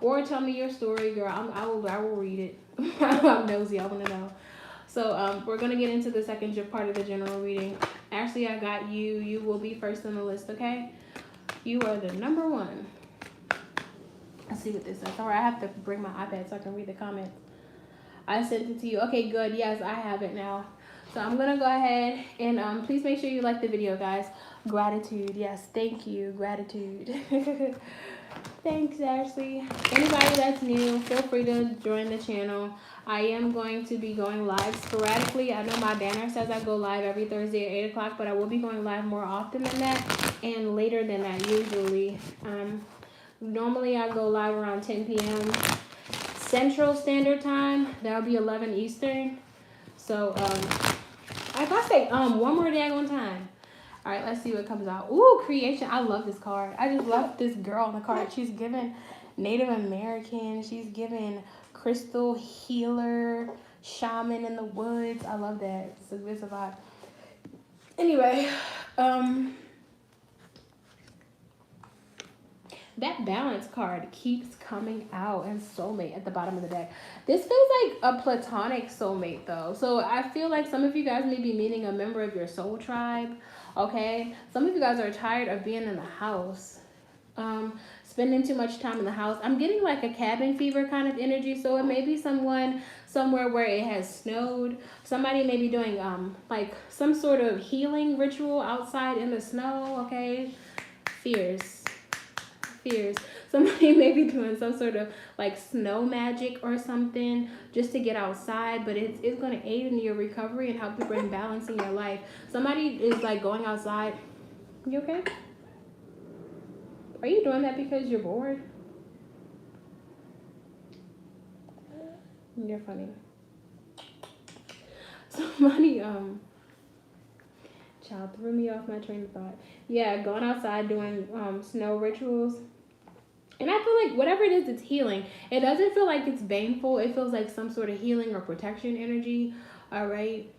Or tell me your story, girl. I will read it. I'm nosy. I want to know. So we're going to get into the second part of the general reading. Ashley, I got you. You will be first on the list, okay? You are the number one. Let's see what this says. All right, I have to bring my iPad so I can read the comments. I sent it to you. Okay, good. Yes, I have it now. So I'm going to go ahead and please make sure you like the video, guys. Gratitude. Yes, thank you. Gratitude. Thanks, Ashley. Anybody that's new, feel free to join the channel. I am going to be going live sporadically. I know my banner says I go live every Thursday at 8 o'clock, but I will be going live more often than that and later than that usually. Normally I go live around 10 p.m. Central Standard Time. That'll be 11 Eastern. So if I say one more daggone time. All right, let's see what comes out. Ooh, creation. I love this card. I just love this girl on the card. She's given Native American. She's given crystal healer, shaman in the woods. I love that. It's a vibe. Anyway, that balance card keeps coming out, and soulmate at the bottom of the deck. This feels like a platonic soulmate though. So I feel like some of you guys may be meeting a member of your soul tribe. Okay, some of you guys are tired of being in the house, spending too much time in the house. I'm getting like a cabin fever kind of energy. So it may be someone somewhere where it has snowed. Somebody may be doing like some sort of healing ritual outside in the snow. Okay, fears. Somebody may be doing some sort of like snow magic or something just to get outside, but it's going to aid in your recovery and help you bring balance in your life. Somebody is like going outside. You okay? Are you doing that because you're bored? You're funny. Somebody child threw me off my train of thought. Yeah, going outside doing snow rituals. And I feel like whatever it is, it's healing. It doesn't feel like it's baneful. It feels like some sort of healing or protection energy. All right.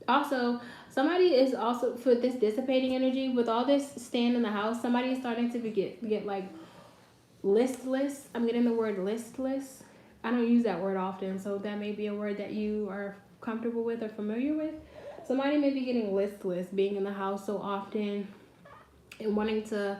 Also, somebody is also, for this dissipating energy, with all this staying in the house, somebody is starting to get like listless. I'm getting the word listless. I don't use that word often, so that may be a word that you are comfortable with or familiar with. Somebody may be getting listless, being in the house so often and wanting to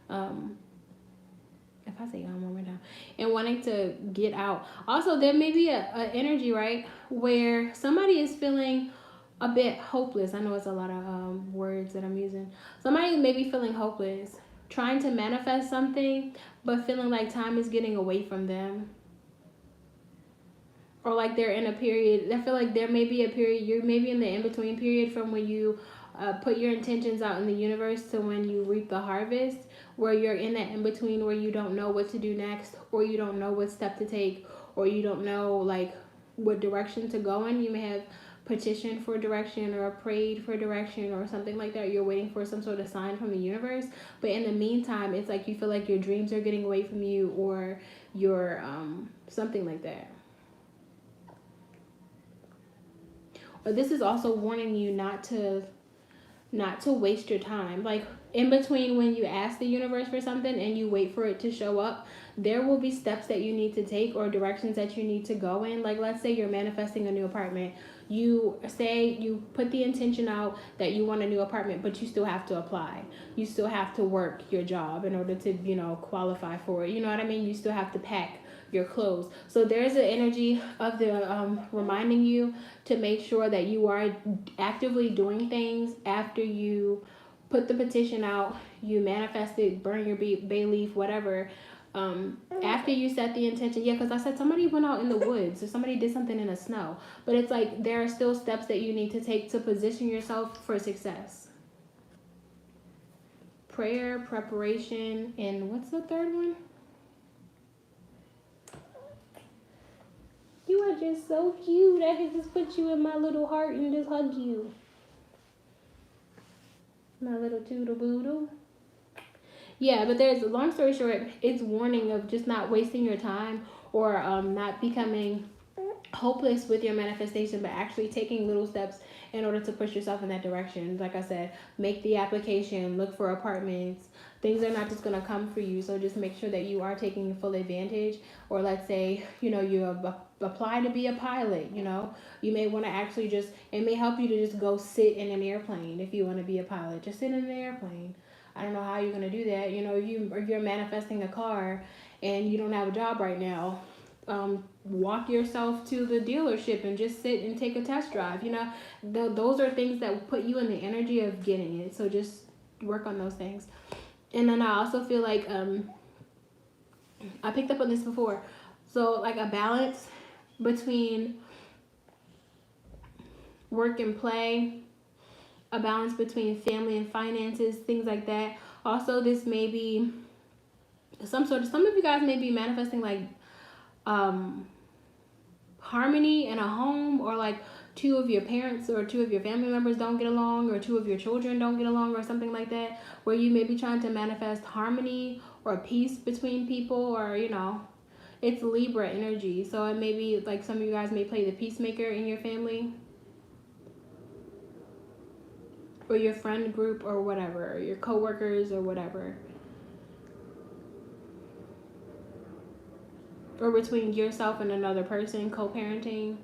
if I say one more time, and wanting to get out. Also, there may be a energy, right, where somebody is feeling a bit hopeless. I know it's a lot of words that I'm using. Somebody may be feeling hopeless, trying to manifest something, but feeling like time is getting away from them. Or like they're in a period. I feel like there may be a period, you're maybe in the in-between period from when you put your intentions out in the universe to when you reap the harvest, where you're in that in-between where you don't know what to do next, or you don't know what step to take, or you don't know like what direction to go in. You may have petitioned for direction or prayed for direction or something like that. You're waiting for some sort of sign from the universe, but in the meantime, it's like you feel like your dreams are getting away from you, or your something like that. Or this is also warning you not to waste your time. Like in between when you ask the universe for something and you wait for it to show up, there will be steps that you need to take or directions that you need to go in. Like let's say you're manifesting a new apartment. You say you put the intention out that you want a new apartment, but you still have to apply. You still have to work your job in order to, qualify for it. You know what I mean? You still have to pack your clothes. So there's an energy of the reminding you to make sure that you are actively doing things after you put the petition out, you manifest it, burn your bay leaf, whatever. After you set the intention, because I said somebody went out in the woods or somebody did something in the snow, but it's like there are still steps that you need to take to position yourself for success. Prayer, preparation, and what's the third one? You are just so cute. I could just put you in my little heart and just hug you. My little toodle boodle. Yeah, but there's, long story short, it's warning of just not wasting your time or not becoming hopeless with your manifestation, but actually taking little steps in order to push yourself in that direction. Like I said, make the application, look for apartments. Things are not just going to come for you, so just make sure that you are taking full advantage. Or let's say, you apply to be a pilot, you may want to actually it may help you to just go sit in an airplane if you want to be a pilot. Just sit in an airplane. I don't know how you're going to do that. If you're manifesting a car and you don't have a job right now, walk yourself to the dealership and just sit and take a test drive. Those are things that will put you in the energy of getting it. So just work on those things. And then I also feel like I picked up on this before. So like a balance between work and play, a balance between family and finances, things like that. Also, this may be some of you guys may be manifesting like harmony in a home, or like two of your parents or two of your family members don't get along, or two of your children don't get along, or something like that, where you may be trying to manifest harmony or peace between people, or you know, it's Libra energy. So it may be like some of you guys may play the peacemaker in your family or your friend group or whatever, or your coworkers or whatever. Or between yourself and another person, co-parenting.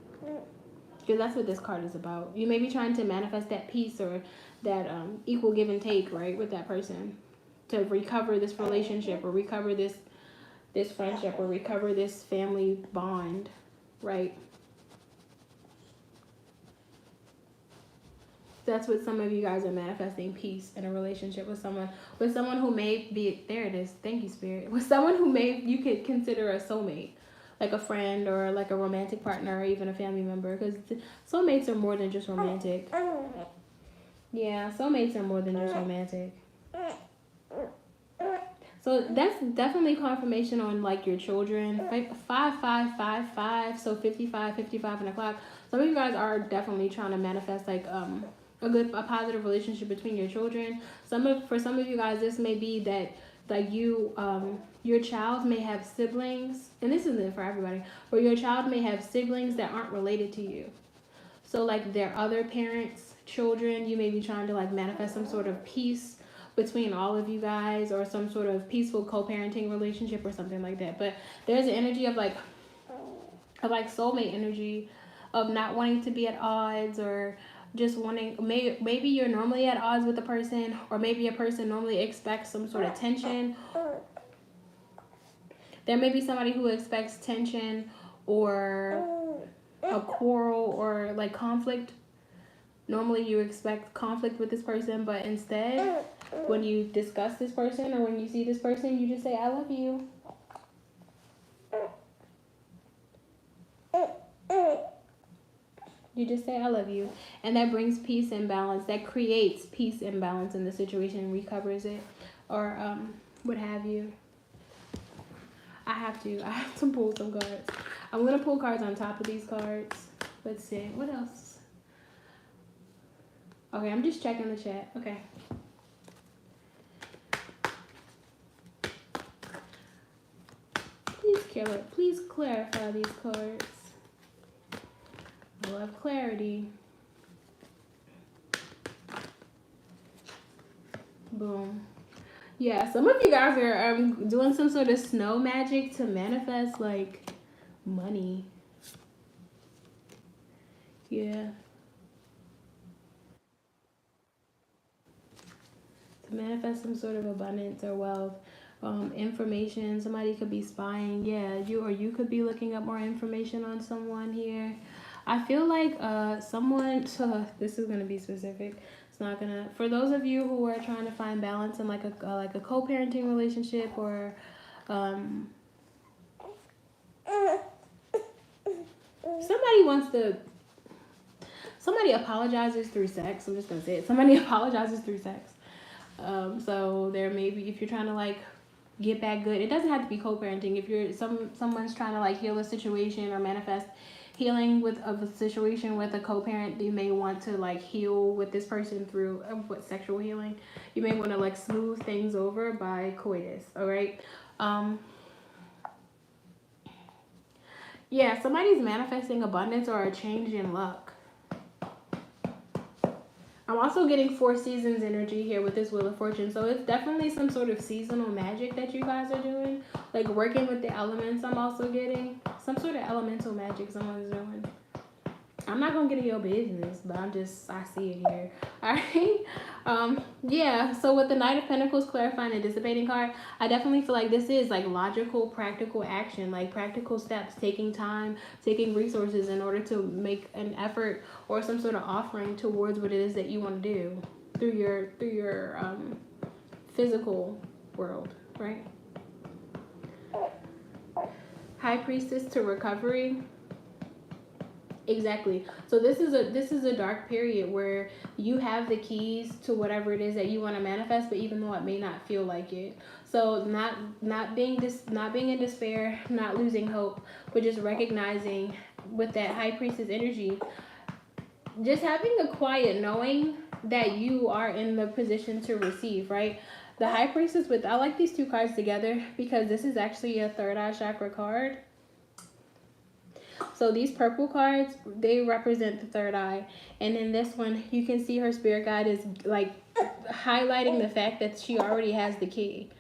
Because that's what this card is about. You may be trying to manifest that peace or that equal give and take, right, with that person, to recover this relationship or recover this friendship or recover this family bond, right? That's what some of you guys are manifesting, peace in a relationship with someone who may be, there it is, thank you, Spirit, with someone who you could consider a soulmate, like a friend or like a romantic partner or even a family member, because soulmates are more than just romantic. Yeah, soulmates are more than just romantic. So that's definitely confirmation on like your children. 5555, so 55 and a clock. Some of you guys are definitely trying to manifest like a positive relationship between your children. For some of you guys, this may be that like your child may have siblings, and this isn't for everybody, but your child may have siblings that aren't related to you. So like their other parents' children, you may be trying to like manifest some sort of peace between all of you guys, or some sort of peaceful co-parenting relationship or something like that. But there's an energy of like soulmate energy, of not wanting to be at odds, or just wanting, maybe you're normally at odds with a person, or maybe a person normally expects some sort of tension. There may be somebody who expects tension or a quarrel or like conflict. Normally you expect conflict with this person, but instead when you discuss this person or when you see this person, you just say, I love you. You just say, I love you. And that brings peace and balance. That creates peace and balance in the situation, recovers it, or what have you. I have to pull some cards. I'm going to pull cards on top of these cards. Let's see. What else? Okay, I'm just checking the chat. Okay. Please clarify these cards. I love clarity. Boom. Yeah, some of you guys are doing some sort of snow magic to manifest like money. Yeah. To manifest some sort of abundance or wealth. Information. Somebody could be spying. Yeah, you could be looking up more information on someone here. I feel like someone. So this is gonna be specific. It's not gonna. For those of you who are trying to find balance in like a co-parenting relationship, or somebody apologizes through sex. I'm just gonna say it. Somebody apologizes through sex. So there may be, if you're trying to like get back good, it doesn't have to be co-parenting. If you're someone's trying to like heal a situation or manifest healing of a situation with a co-parent, you may want to like heal with this person through sexual healing. You may want to like smooth things over by coitus. All right. Yeah, somebody's manifesting abundance or a change in luck. I'm also getting 4 seasons energy here with this Wheel of Fortune. So it's definitely some sort of seasonal magic that you guys are doing. Like working with the elements, I'm also getting. Some sort of elemental magic someone's doing. I'm not going to get in your business, but I see it here. Alright? Yeah, so with the Knight of Pentacles clarifying and dissipating card, I definitely feel like this is like logical, practical action, like practical steps, taking time, taking resources in order to make an effort or some sort of offering towards what it is that you want to do through your physical world, right? High Priestess to recovery. Exactly. So this is a dark period where you have the keys to whatever it is that you want to manifest, but even though it may not feel like it. So not being in despair, not losing hope, but just recognizing with that high priestess energy, just having a quiet knowing that you are in the position to receive, right? The high priestess with, I like these two cards together because this is actually a third eye chakra card. So these purple cards, they represent the third eye. And in this one, you can see her spirit guide is like highlighting the fact that she already has the key.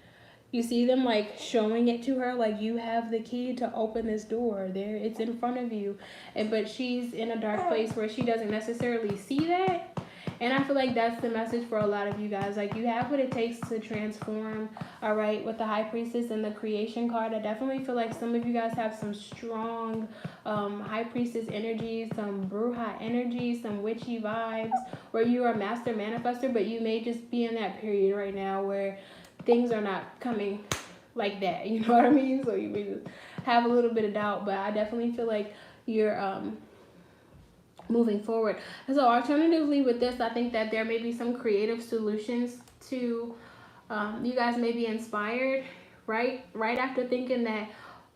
You see them like showing it to her, like you have the key to open this door. There, it's in front of you. But she's in a dark place where she doesn't necessarily see that. And I feel like that's the message for a lot of you guys. Like, you have what it takes to transform, all right, with the High Priestess and the Creation card. I definitely feel like some of you guys have some strong High Priestess energy, some Bruja energy, some witchy vibes, where you are a master manifester, but you may just be in that period right now where things are not coming like that. You know what I mean? So you may just have a little bit of doubt, but I definitely feel like you're moving forward. So alternatively with this, I think that there may be some creative solutions to you guys may be inspired right after thinking that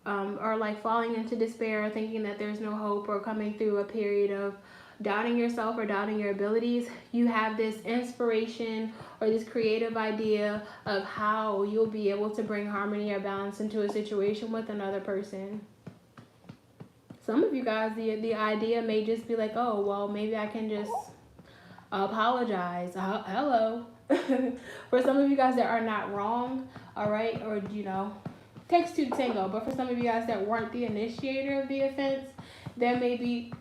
or like falling into despair or thinking that there's no hope or coming through a period of doubting yourself or doubting your abilities. You have this inspiration or this creative idea of how you'll be able to bring harmony or balance into a situation with another person. Some of you guys, the idea may just be like, oh, well, maybe I can just apologize. Hello. For some of you guys that are not wrong, all right, or, you know, takes two to tango. But for some of you guys that weren't the initiator of the offense, there may be,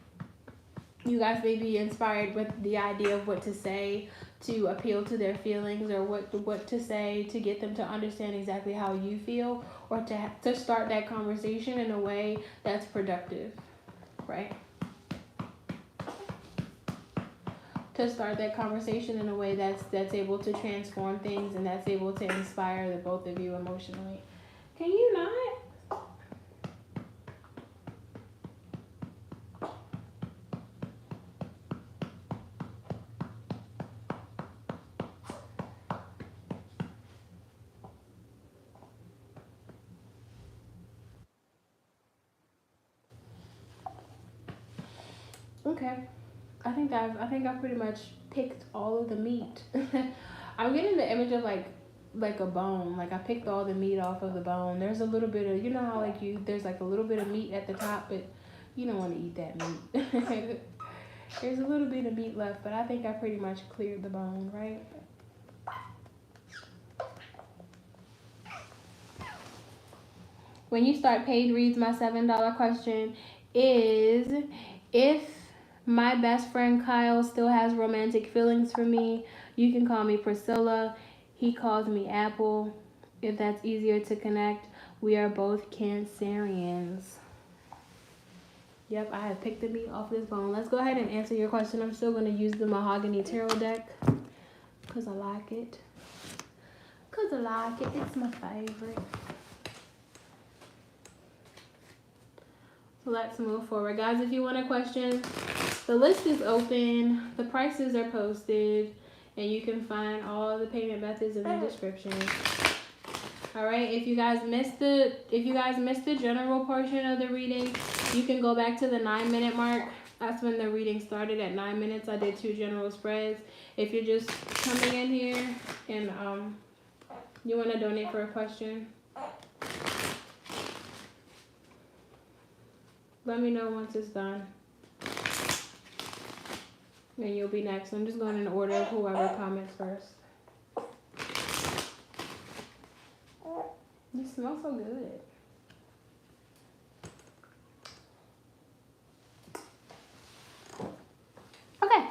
you guys may be inspired with the idea of what to say to appeal to their feelings, or what to say to get them to understand exactly how you feel, or to start that conversation in a way that's productive, right? To start that conversation in a way that's able to transform things and that's able to inspire the both of you emotionally. Can you not? Okay. I think I've pretty much picked all of the meat. I'm getting the image of like a bone. Like I picked all the meat off of the bone. There's a little bit of, you know how like there's like a little bit of meat at the top, but you don't want to eat that meat. There's a little bit of meat left, but I think I pretty much cleared the bone, right? When you start paid reads, my $7 question is, if my best friend Kyle still has romantic feelings for me, you can call me Priscilla. He calls me Apple. If that's easier to connect, we are both Cancerians. Yep, I have picked the meat off this bone. Let's go ahead and answer your question. I'm still going to use the Mahogany Tarot deck because I like it. It's my favorite. So let's move forward. Guys, if you want a question, the list is open. The prices are posted. And you can find all the payment methods in the description. All right. If you guys missed the general portion of the reading, you can go back to the 9-minute mark. That's when the reading started at 9 minutes. I did 2 general spreads. If you're just coming in here and you want to donate for a question, let me know once it's done. And you'll be next. I'm just going in order of whoever comments first. You smell so good. Okay.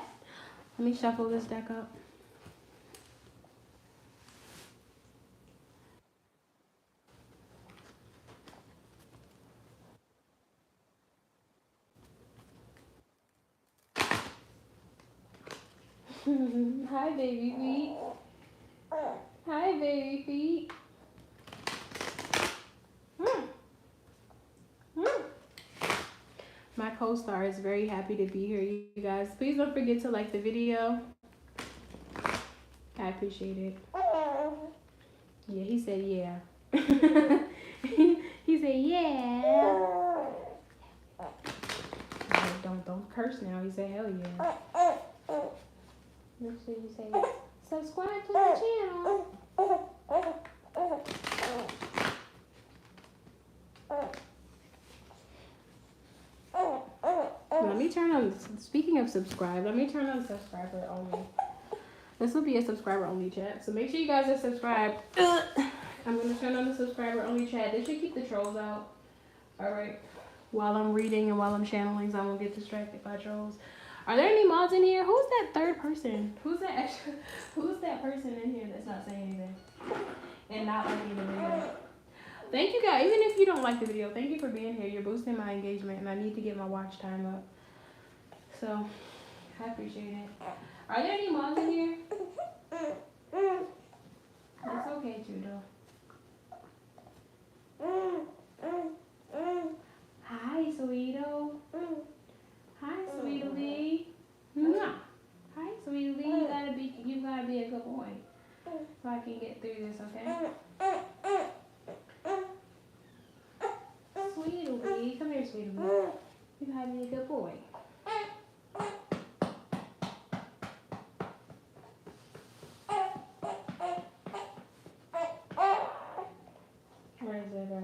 Let me shuffle this deck up. Hi, baby feet. Hi, baby feet. My co-star is very happy to be here, you guys. Please don't forget to like the video. I appreciate it. Yeah, he said yeah. He said yeah. Don't curse now. He said hell yeah. Make sure you say subscribe to the channel. Let me turn on, speaking of subscribe, let me turn on subscriber only. This will be a subscriber only chat. So make sure you guys are subscribed. I'm going to turn on the subscriber only chat. This should keep the trolls out. Alright. While I'm reading and while I'm channeling, so I won't get distracted by trolls. Are there any mods in here? Who's that third person? Who's that person in here that's not saying anything? And not liking the video? Thank you guys. Even if you don't like the video, thank you for being here. You're boosting my engagement and I need to get my watch time up. So, I appreciate it. Are there any moms in here? It's okay too, though. Hi, Sweeto. Hi, Sweetly. Hi, Sweetly. You gotta be a good boy, so I can get through this, okay? Sweetly, come here, Sweetly. You gotta be a good boy. Where is it at?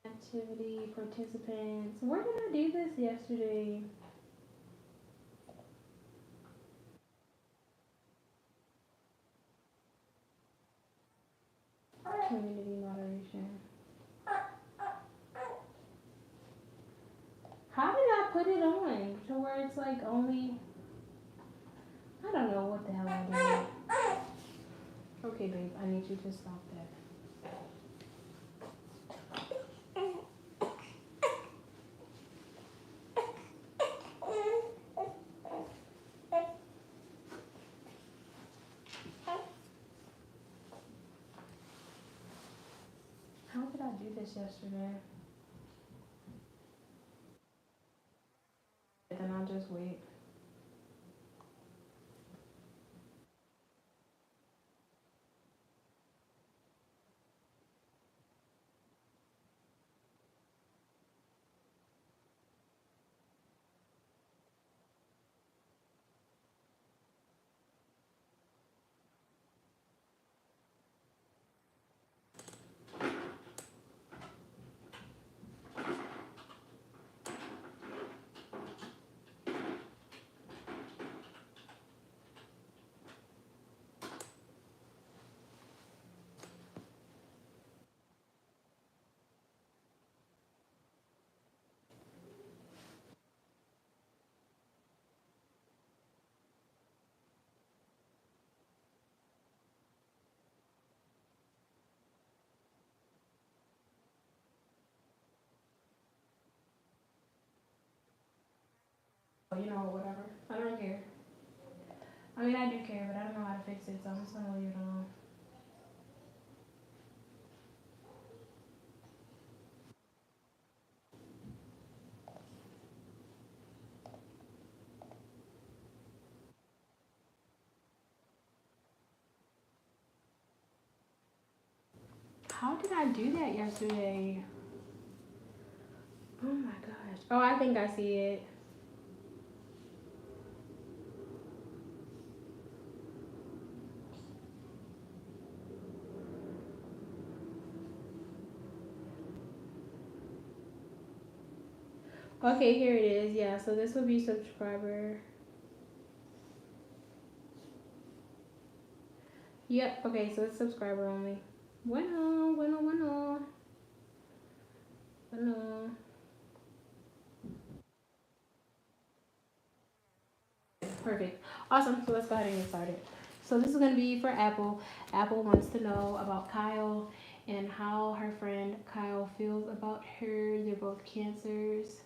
Activity participants. Where did I do this yesterday? Community moderation. How did I put it on to where it's like only, I don't know what the hell I did. Okay, babe, I need you to stop that. How did I do this yesterday? Then I'll just wait. You know, whatever. I don't care. I mean, I do care, but I don't know how to fix it, so I'm just gonna leave it alone. How did I do that yesterday? Oh my gosh. Oh, I think I see it. Okay, here it is. Yeah, so this will be subscriber. Yep, okay, so it's subscriber only. Bueno. Perfect. Awesome, so let's go ahead and get started. So this is going to be for Apple. Apple wants to know about Kyle and how her friend Kyle feels about her. They're both Cancers.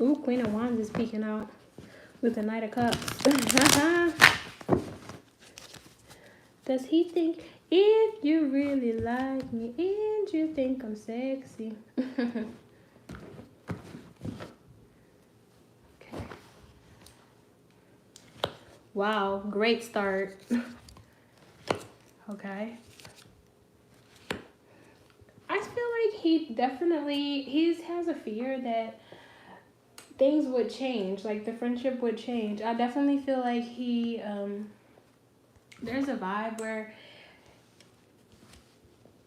Ooh, Queen of Wands is peeking out with the Knight of Cups. Does he think, if you really like me and you think I'm sexy? Okay. Wow, great start. Okay. I feel like he definitely, has a fear that things would change, like the friendship would change. I definitely feel like he, there's a vibe where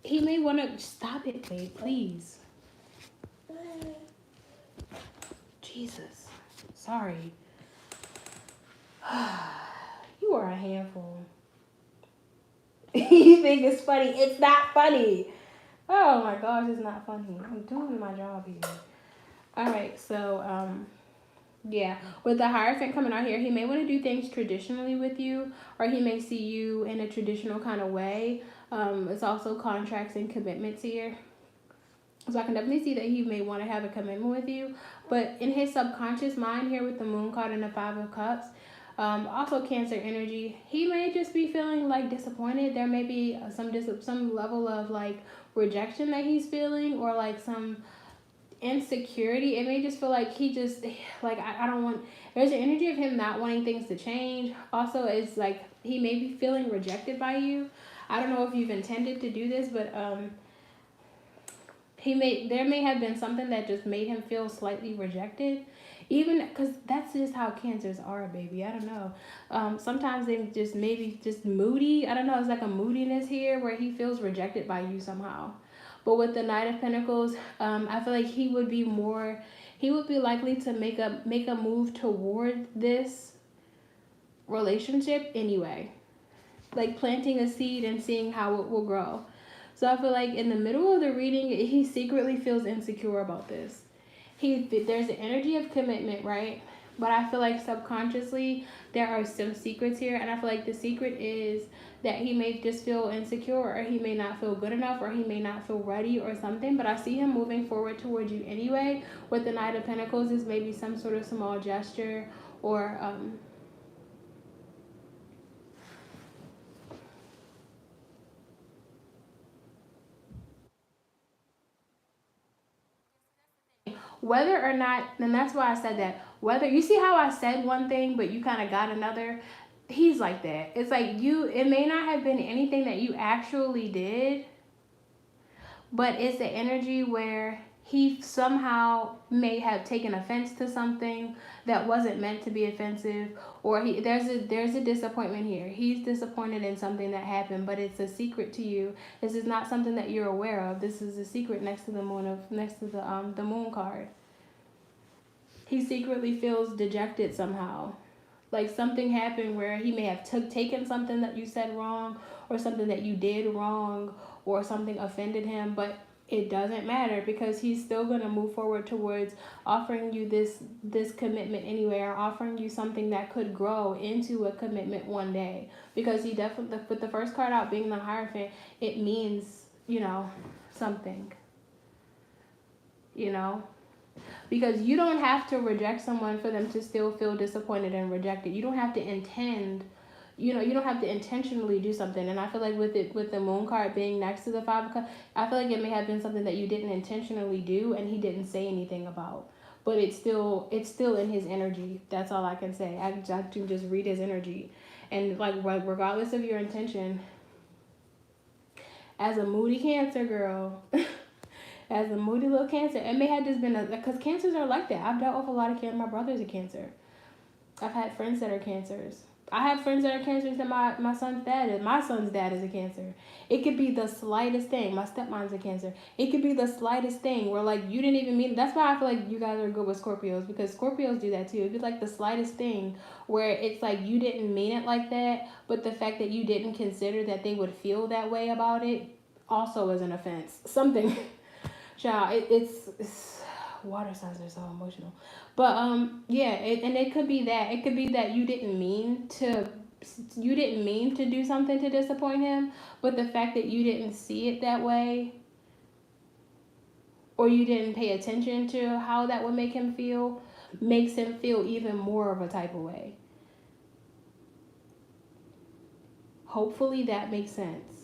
he may want to stop it, babe, please. Jesus, sorry. You are a handful. You think it's funny? It's not funny. Oh my gosh, it's not funny. I'm doing my job here. All right, so yeah, with the Hierophant coming out here, he may want to do things traditionally with you, or he may see you in a traditional kind of way. It's also contracts and commitments here. So I can definitely see that he may want to have a commitment with you. But in his subconscious mind here with the Moon card and the Five of Cups, also Cancer energy, he may just be feeling like disappointed. There may be some level of like rejection that he's feeling, or like some insecurity. It may just feel like he just like I don't want, there's an energy of him not wanting things to change. Also, it's like he may be feeling rejected by you. I don't know if you've intended to do this, but there may have been something that just made him feel slightly rejected, even because that's just how Cancers are, baby. I don't know. Sometimes they just maybe just moody. I don't know. It's like a moodiness here where he feels rejected by you somehow. But with the Knight of Pentacles, I feel like he would be likely to make a move toward this relationship anyway, like planting a seed and seeing how it will grow. So I feel like in the middle of the reading, he secretly feels insecure about this. There's an energy of commitment, right? But I feel like subconsciously there are some secrets here, and I feel like the secret is that he may just feel insecure, or he may not feel good enough, or he may not feel ready or something. But I see him moving forward towards you anyway. With the Knight of Pentacles is maybe some sort of small gesture, or whether or not, and that's why I said that, whether you see how I said one thing but you kind of got another, he's like that. It's like it may not have been anything that you actually did, but it's the energy where he somehow may have taken offense to something that wasn't meant to be offensive, or there's a disappointment here. He's disappointed in something that happened, but it's a secret to you. This is not something that you're aware of. This is a secret next to the Moon card. He secretly feels dejected somehow. Like something happened where he may have taken something that you said wrong, or something that you did wrong, or something offended him, but it doesn't matter because he's still going to move forward towards offering you this commitment anyway, or offering you something that could grow into a commitment one day. Because he definitely, with the first card out being the Hierophant, it means, something, because you don't have to reject someone for them to still feel disappointed and rejected. You don't have to intend, you don't have to intentionally do something. And I feel like with the Moon card being next to the Five of Cups, I feel like it may have been something that you didn't intentionally do and he didn't say anything about. But it's still in his energy. That's all I can say. I can just read his energy. And like regardless of your intention, as a moody Cancer girl, as a moody little Cancer, it may have just been because Cancers are like that. I've dealt with a lot of my brother's a Cancer. I've had friends that are Cancers. I have friends that are Cancers that my son's dad is. My son's dad is a Cancer. It could be the slightest thing. My stepmom's a Cancer. It could be the slightest thing where like you didn't even mean. That's why I feel like you guys are good with Scorpios, because Scorpios do that too. It'd be like the slightest thing where it's like you didn't mean it like that, but the fact that you didn't consider that they would feel that way about it also is an offense. Something, child. It's water signs are so emotional. But yeah, and it could be that. It could be that you didn't mean to do something to disappoint him, but the fact that you didn't see it that way, or you didn't pay attention to how that would make him feel, makes him feel even more of a type of way. Hopefully that makes sense.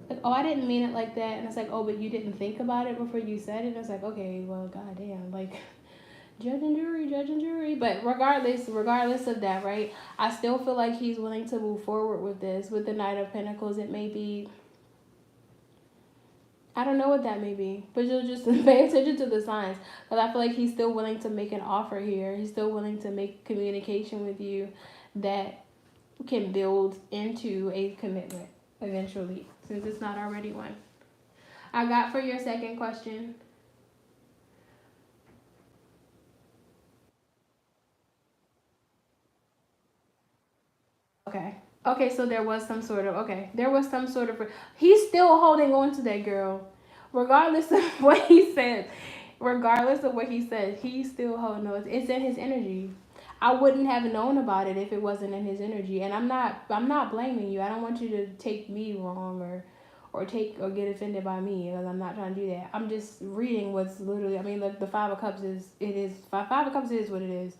Like, oh, I didn't mean it like that. And it's like, oh, but you didn't think about it before you said it. And it's like, okay, well, goddamn, like, judge and jury. But regardless of that, right? I still feel like he's willing to move forward with this. With the Knight of Pentacles, it may be, I don't know what that may be, but you'll just pay attention to the signs. Because I feel like he's still willing to make an offer here. He's still willing to make communication with you that can build into a commitment eventually, since it's not already one. I got for your second question. Okay, so there was some sort of, he's still holding on to that girl. Regardless of what he said, he's still holding on. It's in his energy. I wouldn't have known about it if it wasn't in his energy. And I'm not blaming you. I don't want you to take me wrong or get offended by me, because I'm not trying to do that. I'm just reading what's literally, I mean, the Five of Cups Five of Cups is what it is.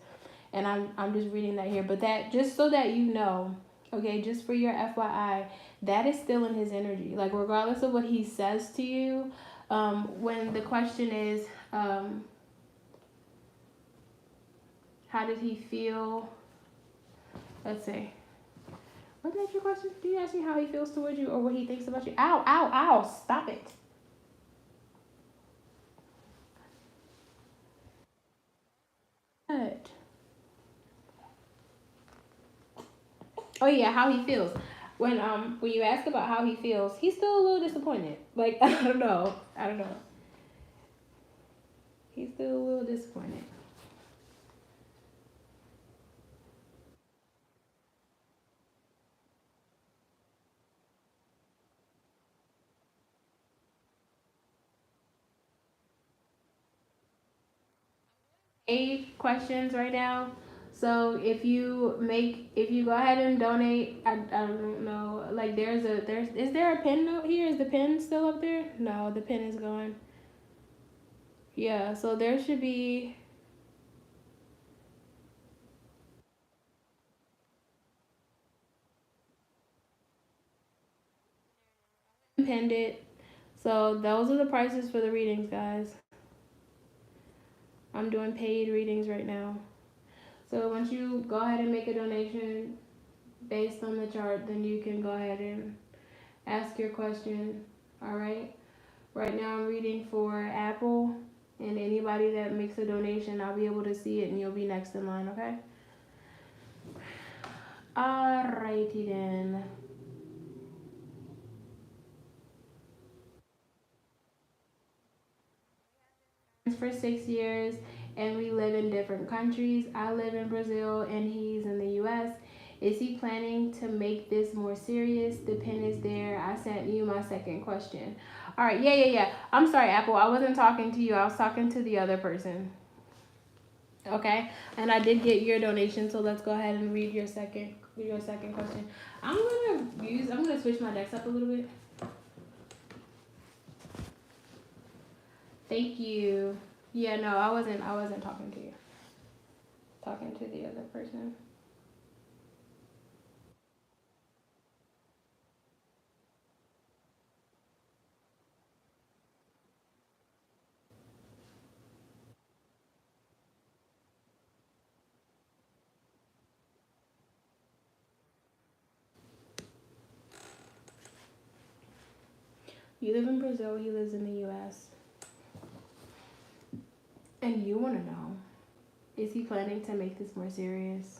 And I'm just reading that here. But that, just so that you know, okay, just for your FYI, that is still in his energy. Like, regardless of what he says to you, when the question is, how did he feel? Let's see. Wasn't that your question? Did you ask me how he feels towards you or what he thinks about you? Ow, ow, ow, stop it. What? Oh yeah, how he feels. When you ask about how he feels, he's still a little disappointed. Like, I don't know. He's still a little disappointed. Eight questions right now. So if you go ahead and donate, I don't know, like is there a pin note here? Is the pin still up there? No, the pin is gone. Yeah, so there should be, pinned it. So those are the prices for the readings, guys. I'm doing paid readings right now. So once you go ahead and make a donation based on the chart, then you can go ahead and ask your question. All right. Right now I'm reading for Apple, and anybody that makes a donation, I'll be able to see it and you'll be next in line, okay? Alrighty then. For 6 years, and we live in different countries. I live in Brazil and he's in the US. Is he planning to make this more serious? The pin is there. I sent you my second question. All right, yeah. I'm sorry, Apple. I wasn't talking to you. I was talking to the other person. Okay, and I did get your donation, so let's go ahead and read your second question. I'm gonna switch my decks up a little bit. Thank you. Yeah, no, I wasn't talking to you. Talking to the other person. You live in Brazil, he lives in the US. And you want to know Is he planning to make this more serious?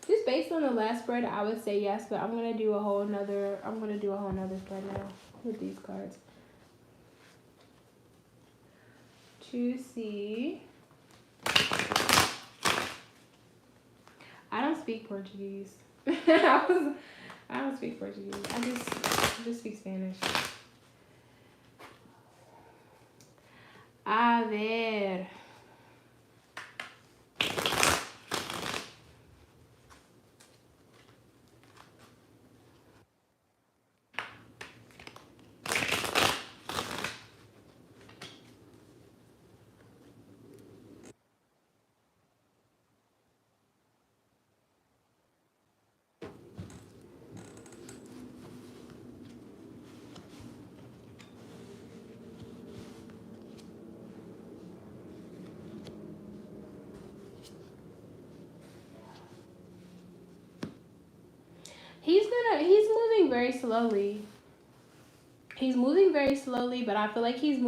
Just based on the last spread, I would say yes, but I'm gonna do a whole nother spread now with these cards. To see. I don't speak Portuguese. I don't speak Portuguese. I just speak Spanish. A ver. He's moving very slowly. He's moving very slowly, but I feel like he's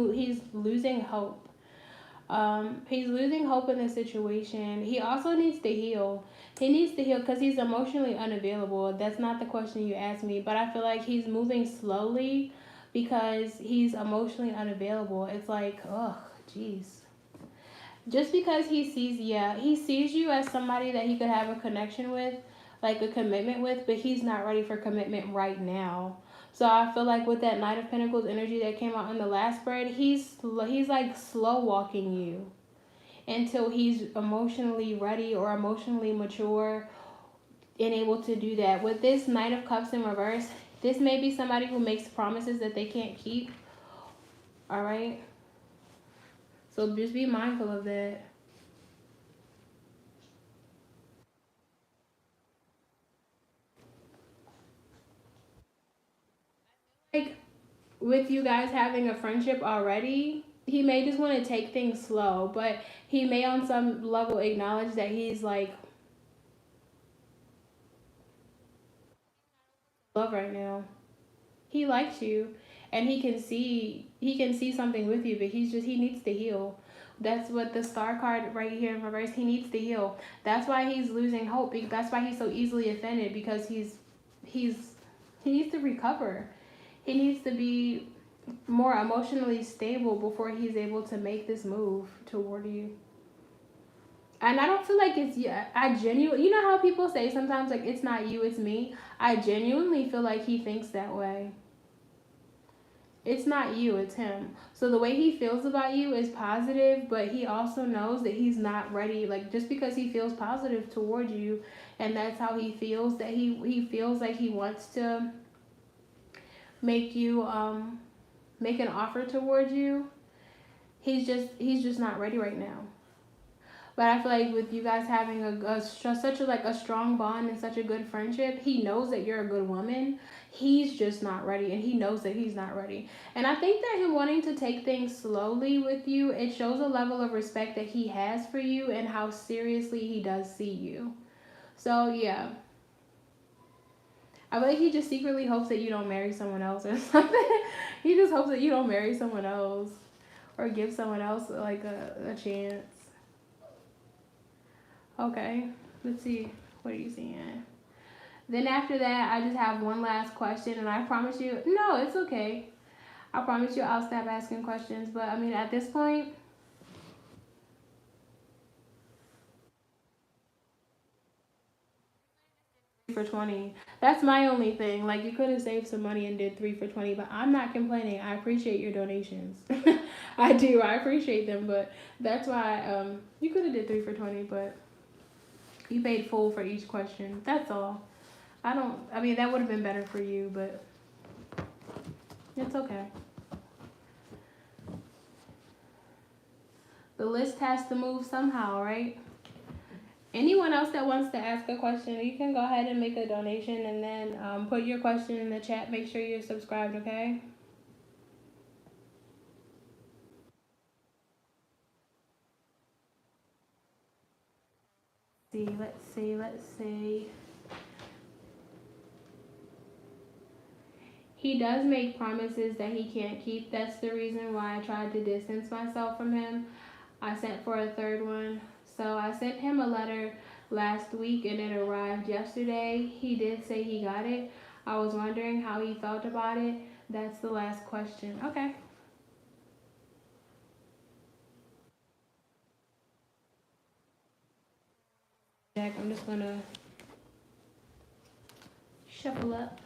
losing hope. He's losing hope in the situation. He also needs to heal. He needs to heal because he's emotionally unavailable. That's not the question you asked me, but I feel like he's moving slowly because he's emotionally unavailable. It's like, ugh, jeez. Just because he sees you as somebody that he could have a connection with, like a commitment with, but he's not ready for commitment right now. So I feel like with that Knight of Pentacles energy that came out in the last spread, he's like slow walking you until he's emotionally ready or emotionally mature and able to do that. With this Knight of Cups in reverse, this may be somebody who makes promises that they can't keep. All right? So just be mindful of that. Like, with you guys having a friendship already, he may just want to take things slow, but he may on some level acknowledge that he's like love right now. He likes you and he can see something with you, but he needs to heal. That's what the Star card right here in reverse, he needs to heal. That's why he's losing hope. That's why he's so easily offended, because he needs to recover. He needs to be more emotionally stable before he's able to make this move toward you. And I don't feel like it's, yeah, I genuinely, you know how people say sometimes like it's not you, it's me. I genuinely feel like he thinks that way. It's not you, it's him. So the way he feels about you is positive, but he also knows that he's not ready. Like, just because he feels positive toward you and that's how he feels, that he feels like he wants to make you make an offer towards you, he's just not ready right now. But I feel like with you guys having such a strong bond and such a good friendship, he knows that you're a good woman. He's just not ready, and he knows that he's not ready. And I think that him wanting to take things slowly with you, it shows a level of respect that he has for you and how seriously he does see you. So yeah, I feel like he just secretly hopes that you don't marry someone else or something. He just hopes that you don't marry someone else or give someone else like a chance. Okay, let's see. What are you seeing? Then after that, I just have one last question, and I promise you, no, it's okay. I promise you I'll stop asking questions. But I mean, at this point, for 20. That's my only thing. Like, you could have saved some money and did 3 for 20, but I'm not complaining. I appreciate your donations. I do. I appreciate them, but that's why you could have did 3 for 20, but you paid full for each question. That's all. I mean, that would have been better for you, but it's okay. The list has to move somehow, right? Anyone else that wants to ask a question, you can go ahead and make a donation and then put your question in the chat. Make sure you're subscribed, okay? Let's see. He does make promises that he can't keep. That's the reason why I tried to distance myself from him. I sent for a third one. So I sent him a letter last week and it arrived yesterday. He did say he got it. I was wondering how he felt about it. That's the last question. Okay. Jack, I'm just gonna shuffle up.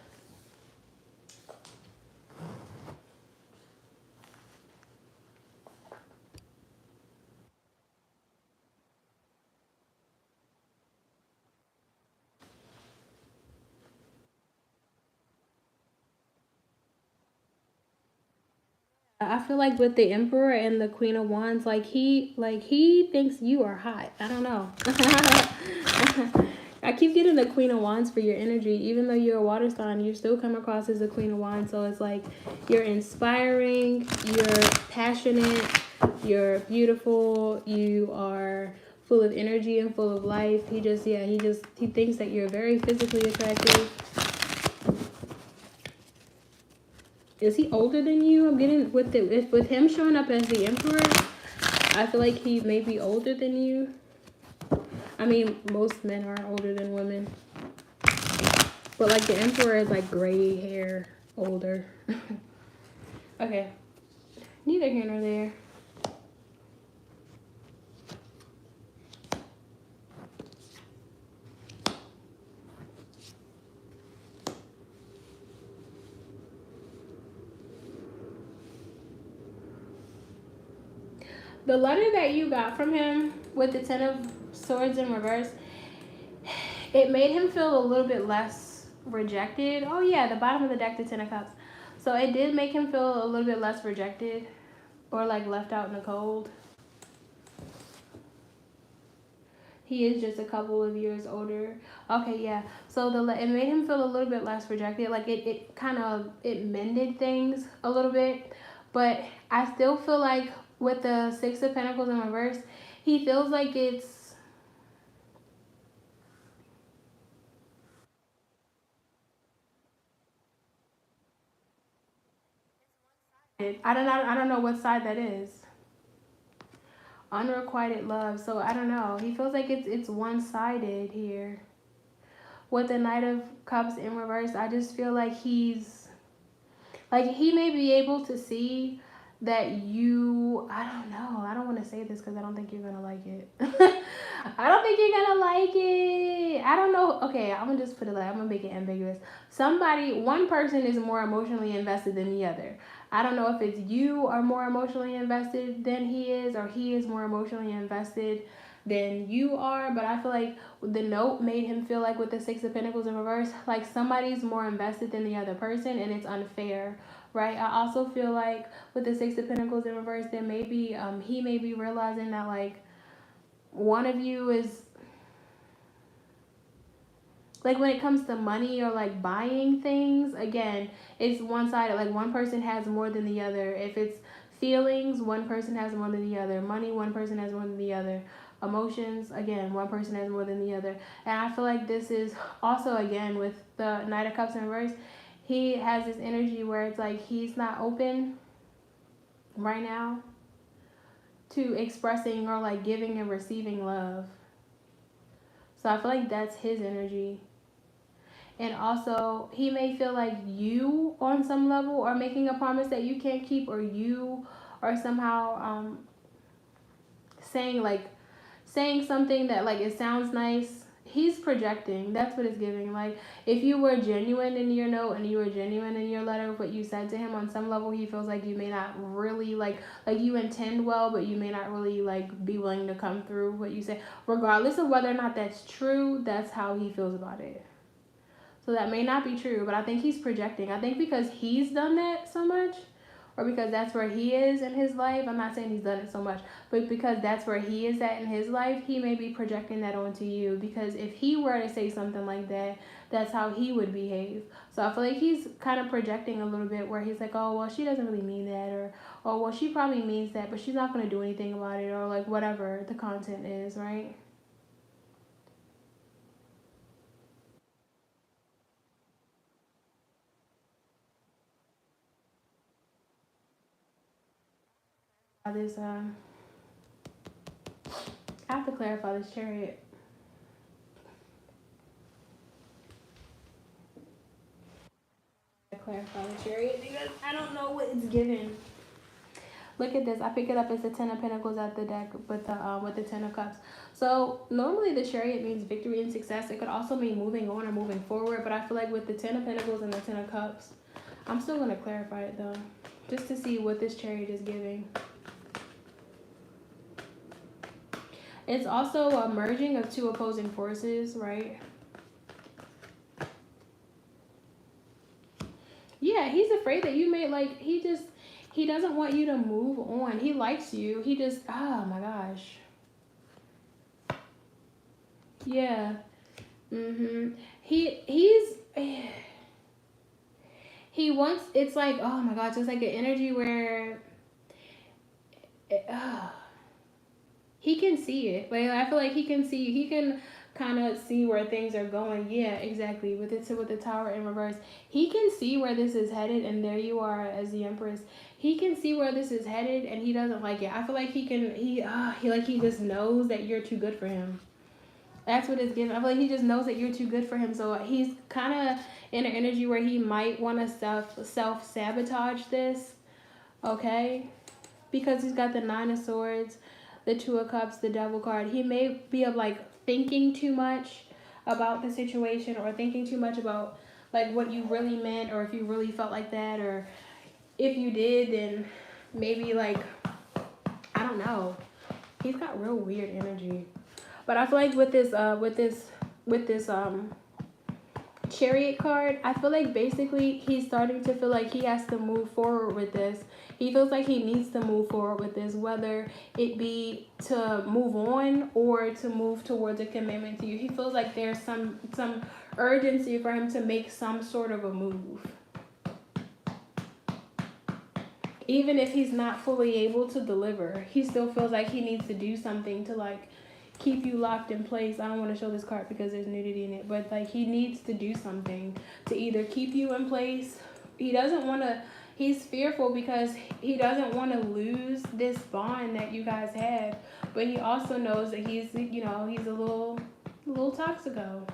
I feel like with the Emperor and the Queen of Wands, he thinks you are hot. I don't know. I keep getting the Queen of Wands for your energy. Even though you're a water sign, you still come across as the Queen of Wands. So it's like you're inspiring, you're passionate, you're beautiful, you are full of energy and full of life. He thinks that you're very physically attractive. Is he older than you? I'm getting with him showing up as the Emperor. I feel like he may be older than you. I mean, most men are older than women, but like the Emperor is like gray hair, older. Okay, neither here nor there. The letter that you got from him with the Ten of Swords in reverse, it made him feel a little bit less rejected. Oh yeah, the bottom of the deck, the Ten of Cups. So it did make him feel a little bit less rejected or like left out in the cold. He is just a couple of years older. Okay, yeah. So it made him feel a little bit less rejected. Like it kind of it mended things a little bit. But I still feel like with the Six of Pentacles in reverse, he feels like it's I don't know what side that is. Unrequited love. So I don't know. He feels like it's one sided here. With the Knight of Cups in reverse, I just feel like he may be able to see that you, I don't know, I don't want to say this because I don't think you're gonna like it. I don't think you're gonna like it. I don't know. Okay, I'm gonna just put it like, I'm gonna make it ambiguous. One person is more emotionally invested than the other. I don't know if it's you are more emotionally invested than he is, or he is more emotionally invested than you are. But I feel like the note made him feel like with the Six of Pentacles in reverse, like somebody's more invested than the other person, and it's unfair, right? I also feel like with the Six of Pentacles in reverse, there may be he may be realizing that like one of you is like when it comes to money or like buying things, again, it's one-sided. Like one person has more than the other. If it's feelings, one person has more than the other. Money, one person has more than the other. Emotions, again, one person has more than the other. And I feel like this is also, again, with the Knight of Cups in reverse, he has this energy where it's like he's not open right now to expressing or like giving and receiving love. So I feel like that's his energy. And also, he may feel like you, on some level, are making a promise that you can't keep, or you are somehow saying like saying something that like it sounds nice. He's projecting. That's what it's giving. Like if you were genuine in your note and you were genuine in your letter, what you said to him, on some level he feels like you may not really like you intend well, but you may not really like be willing to come through what you say. Regardless of whether or not that's true, that's how he feels about it. So that may not be true, but I think he's projecting. I think because he's done that so much, or because that's where he is in his life. I'm not saying he's done it so much, but because that's where he is at in his life, he may be projecting that onto you. Because if he were to say something like that, that's how he would behave. So I feel like he's kind of projecting a little bit where he's like, oh, well, she doesn't really mean that, or, oh, well, she probably means that, but she's not going to do anything about it, or like whatever the content is, right? This I have to clarify this Chariot. Clarify the Chariot because I don't know what it's giving. Look at this. I pick it up as the Ten of Pentacles at the deck with the Ten of Cups. So normally the Chariot means victory and success. It could also mean moving on or moving forward. But I feel like with the Ten of Pentacles and the Ten of Cups, I'm still going to clarify it though, just to see what this Chariot is giving. It's also a merging of two opposing forces, right? Yeah, he's afraid that you may, like, he doesn't want you to move on. He likes you. He just, oh my gosh. Yeah. He wants, it's like, oh my gosh, it's like an energy where he can see it. Like, I feel like he can kind of see where things are going. Yeah, exactly. With the Tower in reverse, he can see where this is headed, and there you are as the Empress. He can see where this is headed, and he doesn't like it. I feel like he just knows that you're too good for him. That's what it's giving. I feel like he just knows that you're too good for him. So he's kind of in an energy where he might want to self-sabotage this, okay? Because he's got the Nine of Swords, the Two of Cups, the Devil card. He may be like thinking too much about the situation, or thinking too much about like what you really meant, or if you really felt like that, or if you did, then maybe like, I don't know. He's got real weird energy. But I feel like with this Chariot card, I feel like basically he's starting to feel like he has to move forward with this. He feels like he needs to move forward with this, whether it be to move on or to move towards a commitment to you. He feels like there's some urgency for him to make some sort of a move. Even if he's not fully able to deliver, he still feels like he needs to do something to like keep you locked in place. I don't want to show this card because there's nudity in it, but like he needs to do something to either keep you in place. He doesn't want to, he's fearful because he doesn't want to lose this bond that you guys have, but he also knows that he's, you know, he's a little toxico.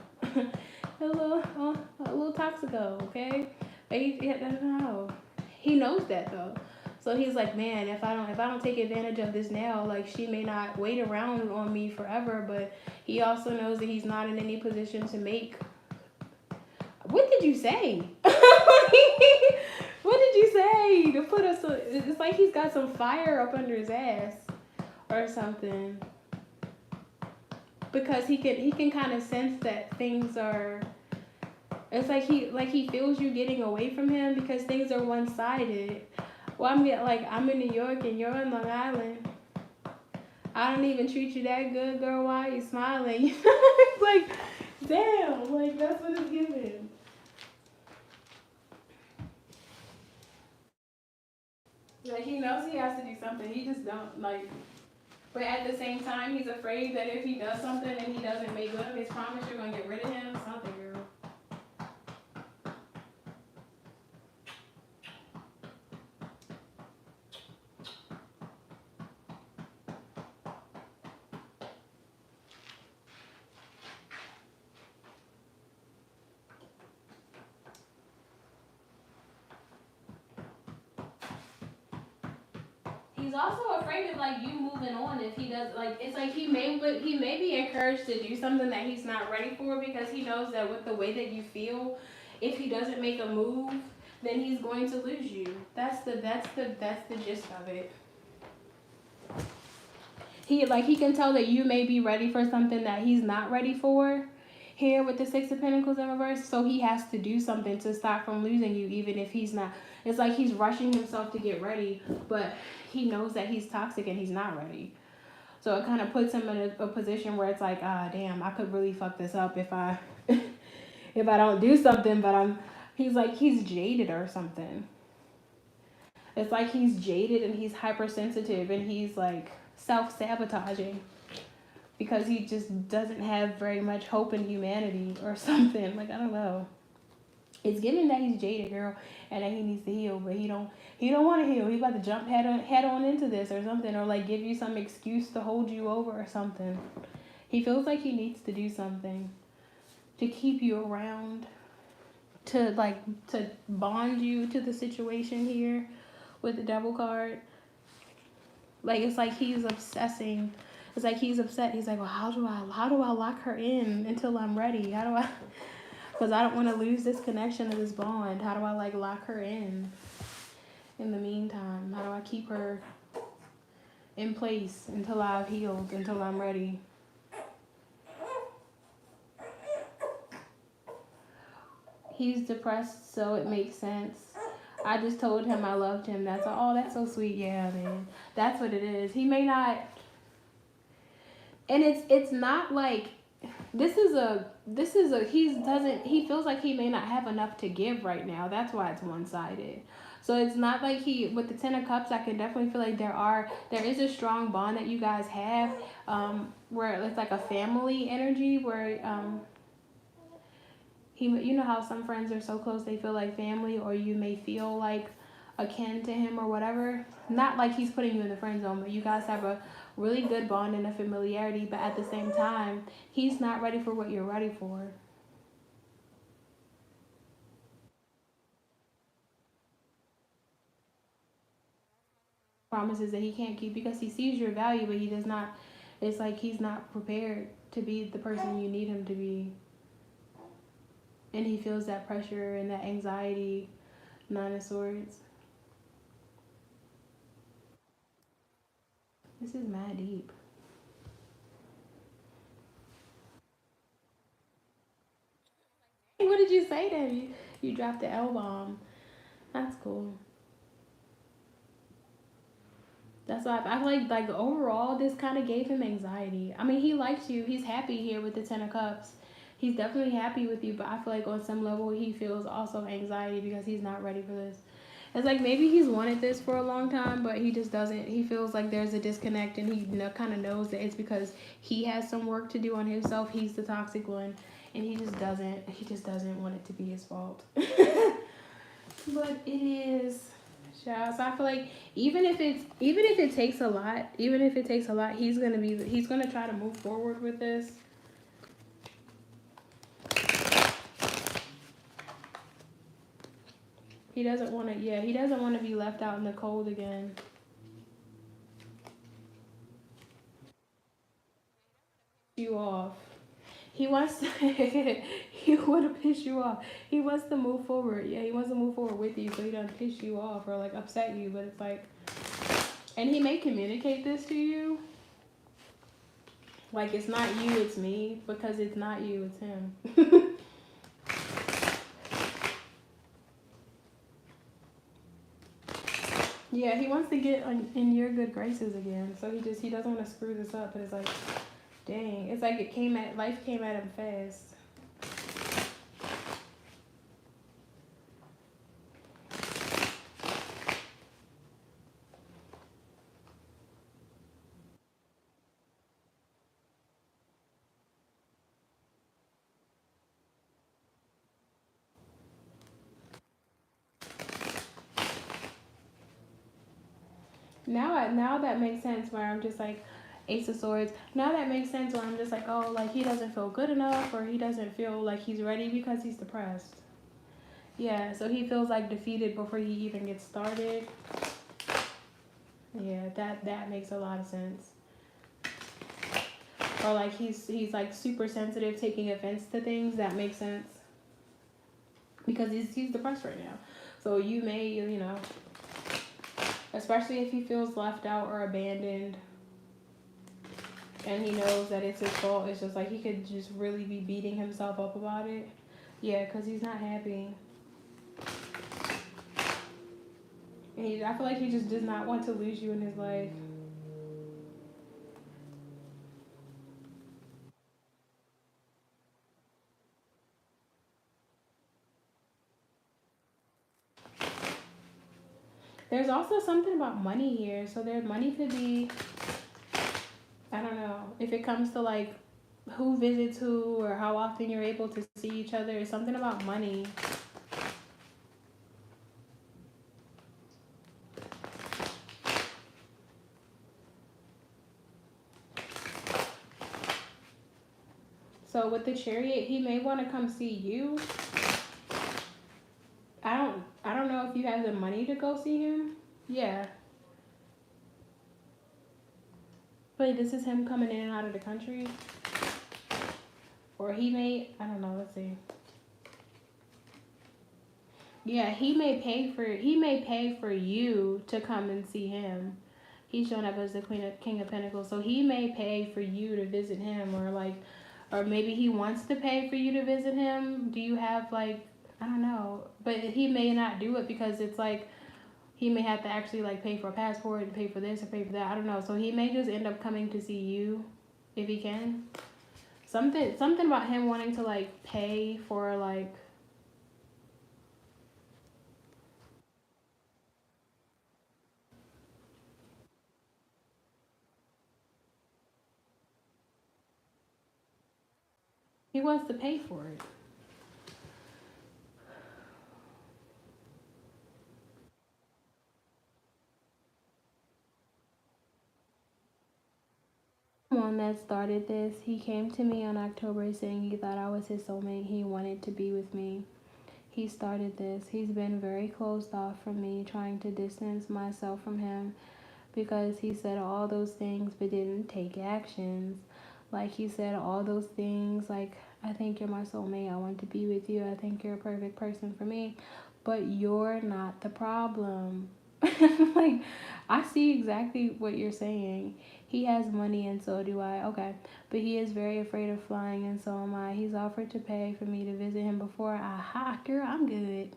a little toxico, okay? But I don't know. He knows that though. So he's like, man, if I don't take advantage of this now, like she may not wait around on me forever. But he also knows that he's not in any position to make. What did you say? What did you say? To put us, it's like he's got some fire up under his ass or something. Because he can kind of sense that things are. It's like he feels you getting away from him because things are one-sided. Well, I'm in New York and you're in Long Island. I don't even treat you that good, girl. Why are you smiling? It's like, damn, like that's what it's giving. Like he knows he has to do something. He just don't like. But at the same time, he's afraid that if he does something and he doesn't make good on his promise, you're gonna get rid of him. Something, girl. He's also afraid of like you moving on if he does, like it's like he may be encouraged to do something that he's not ready for because he knows that with the way that you feel, if he doesn't make a move, then he's going to lose you. That's the gist of it. He can tell that you may be ready for something that he's not ready for. Here with the Six of Pentacles in reverse, so he has to do something to stop from losing you, even if he's not. It's like he's rushing himself to get ready, but he knows that he's toxic and he's not ready. So it kind of puts him in a position where it's like, ah, damn, I could really fuck this up if I if I don't do something. But he's jaded or something. It's like he's jaded and he's hypersensitive and he's like self-sabotaging. Because he just doesn't have very much hope in humanity or something. Like, I don't know. It's given that he's jaded, girl, and that he needs to heal, but he don't want to heal. He about to jump head on into this or something, or like give you some excuse to hold you over or something. He feels like he needs to do something to keep you around, to bond you to the situation here with the Devil card. Like, it's like he's obsessing. It's like he's upset. He's like, well, how do I lock her in until I'm ready? How do I? Because I don't want to lose this connection to this bond. How do I like lock her in the meantime? How do I keep her in place until I've healed, until I'm ready? He's depressed, so it makes sense. I just told him I loved him. That's all. Oh, that's so sweet. Yeah, man. That's what it is. He may not, and it's not like he feels like he may not have enough to give right now. That's why it's one-sided. So it's not like with the Ten of Cups, I can definitely feel like there is a strong bond that you guys have, where it's like a family energy, where you know how some friends are so close they feel like family, or you may feel like akin to him or whatever. Not like he's putting you in the friend zone, but you guys have a really good bond and a familiarity, but at the same time, he's not ready for what you're ready for. Promises that he can't keep because he sees your value, but he does not. It's like he's not prepared to be the person you need him to be. And he feels that pressure and that anxiety. Nine of Swords. This is mad deep. What did you say to him? You dropped the L-bomb. That's cool. That's why I feel like overall this kind of gave him anxiety. I mean, he likes you. He's happy here with the Ten of Cups. He's definitely happy with you, but I feel like on some level he feels also anxiety because he's not ready for this. It's like maybe he's wanted this for a long time, but he just doesn't. He feels like there's a disconnect, and he kind of knows that it's because he has some work to do on himself. He's the toxic one, and he just doesn't. He just doesn't want it to be his fault. But it is. So I feel like even if it takes a lot, he's gonna try to move forward with this. He doesn't want to. Yeah, he doesn't want to be left out in the cold again. You off. He wants to. He want to piss you off. He wants to move forward. Yeah, he wants to move forward with you, so he doesn't piss you off or like upset you. But it's like, and he may communicate this to you. Like, it's not you, it's me, because it's not you, it's him. Yeah, he wants to get in your good graces again. So he doesn't want to screw this up. But it's like, dang, it's like life came at him fast. Now that makes sense where I'm just like, Ace of Swords. Now that makes sense where I'm just like, oh, like he doesn't feel good enough, or he doesn't feel like he's ready because he's depressed. Yeah, so he feels like defeated before he even gets started. Yeah, that makes a lot of sense. Or like he's like super sensitive, taking offense to things. That makes sense. Because he's depressed right now. So you may, especially if he feels left out or abandoned, and he knows that it's his fault. It's just like he could just really be beating himself up about it. Yeah, because he's not happy. And I feel like he just does not want to lose you in his life. There's also something about money here. So money could be, I don't know, if it comes to like who visits who or how often you're able to see each other, it's something about money. So with the Chariot, he may want to come see you. I don't know if you have the money to go see him. Yeah. But this is him coming in and out of the country. Or he may, I don't know, let's see. Yeah, he may pay for you to come and see him. He's showing up as the King of Pentacles, so he may pay for you to visit him, or maybe he wants to pay for you to visit him. Do you have like, I don't know, but he may not do it because it's like he may have to actually like pay for a passport and pay for this or pay for that. I don't know. So he may just end up coming to see you if he can. Something about him wanting to like pay for like. He wants to pay for it. One that started this, he came to me on October saying he thought I was his soulmate. He wanted to be with me. He started this. He's been very closed off from me, trying to distance myself from him because he said all those things but didn't take actions. Like he said all those things like, I think you're my soulmate. I want to be with you. I think you're a perfect person for me. But you're not the problem. Like, I see exactly what you're saying. He has money and so do I. Okay. But he is very afraid of flying and so am I. He's offered to pay for me to visit him before. Aha, girl, I'm good.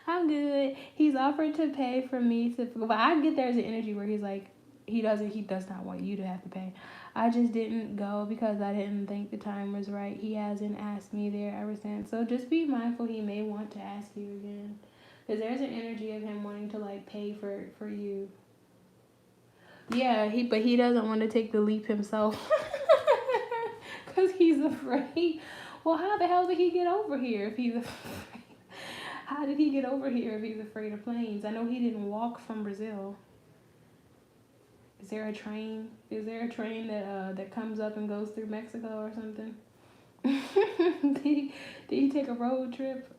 I'm good. He's offered to pay for me to, but I get there's an energy where he's like, he does not want you to have to pay. I just didn't go because I didn't think the time was right. He hasn't asked me there ever since. So just be mindful. He may want to ask you again. Because there's an energy of him wanting to like pay for you. Yeah, but he doesn't want to take the leap himself. Because he's afraid. Well, how the hell did he get over here if he's afraid? How did he get over here if he's afraid of planes? I know he didn't walk from Brazil. Is there a train? Is there a train that comes up and goes through Mexico or something? did he take a road trip?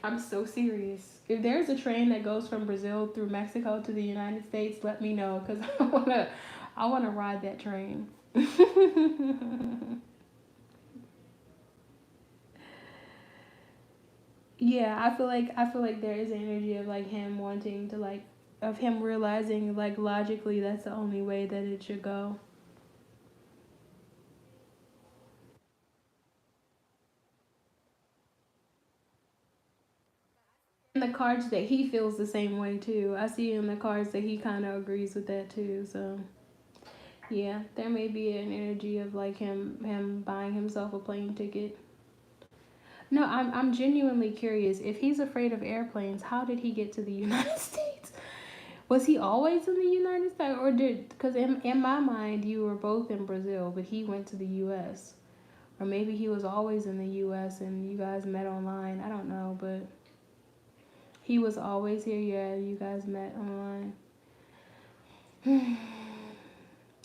I'm so serious. If there's a train that goes from Brazil through Mexico to the United States, let me know because I wanna ride that train. Yeah, I feel like there is an energy of like him wanting to like, of him realizing like logically that's the only way that it should go. In the cards that he feels the same way too. I see in the cards that he kind of agrees with that too. So yeah, there may be an energy of like him buying himself a plane ticket. No, I'm genuinely curious. If he's afraid of airplanes, how did he get to the United States? Was he always in the United States, or did, because in my mind you were both in Brazil, but he went to the U.S. Or maybe he was always in the U.S. and you guys met online. I don't know, but he was always here. Yeah, you guys met online. And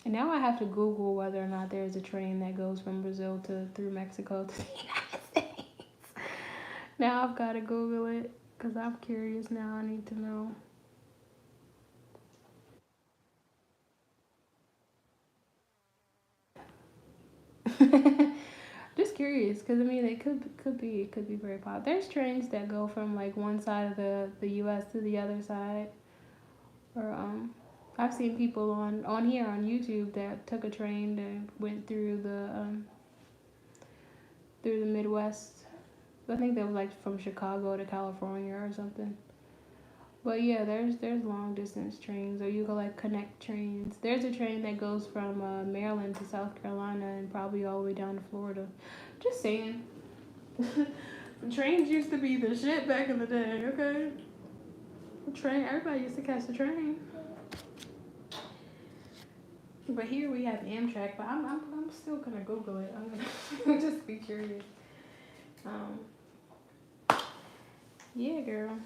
now I have to Google whether or not there's a train that goes from Brazil to through Mexico to the United States. Now I've got to Google it because I'm curious now. I need to know. Just curious because I mean it could be very popular. There's trains that go from like one side of the U.S. to the other side, or I've seen people on here on YouTube that took a train that went through the Midwest. I think that was like from Chicago to California or something. But yeah, there's long distance trains, or you can like connect trains. There's a train that goes from Maryland to South Carolina and probably all the way down to Florida. Just saying. Trains used to be the shit back in the day. Okay, train. Everybody used to catch the train. But here we have Amtrak. But I'm still gonna Google it. I'm gonna just be curious. Yeah, girl.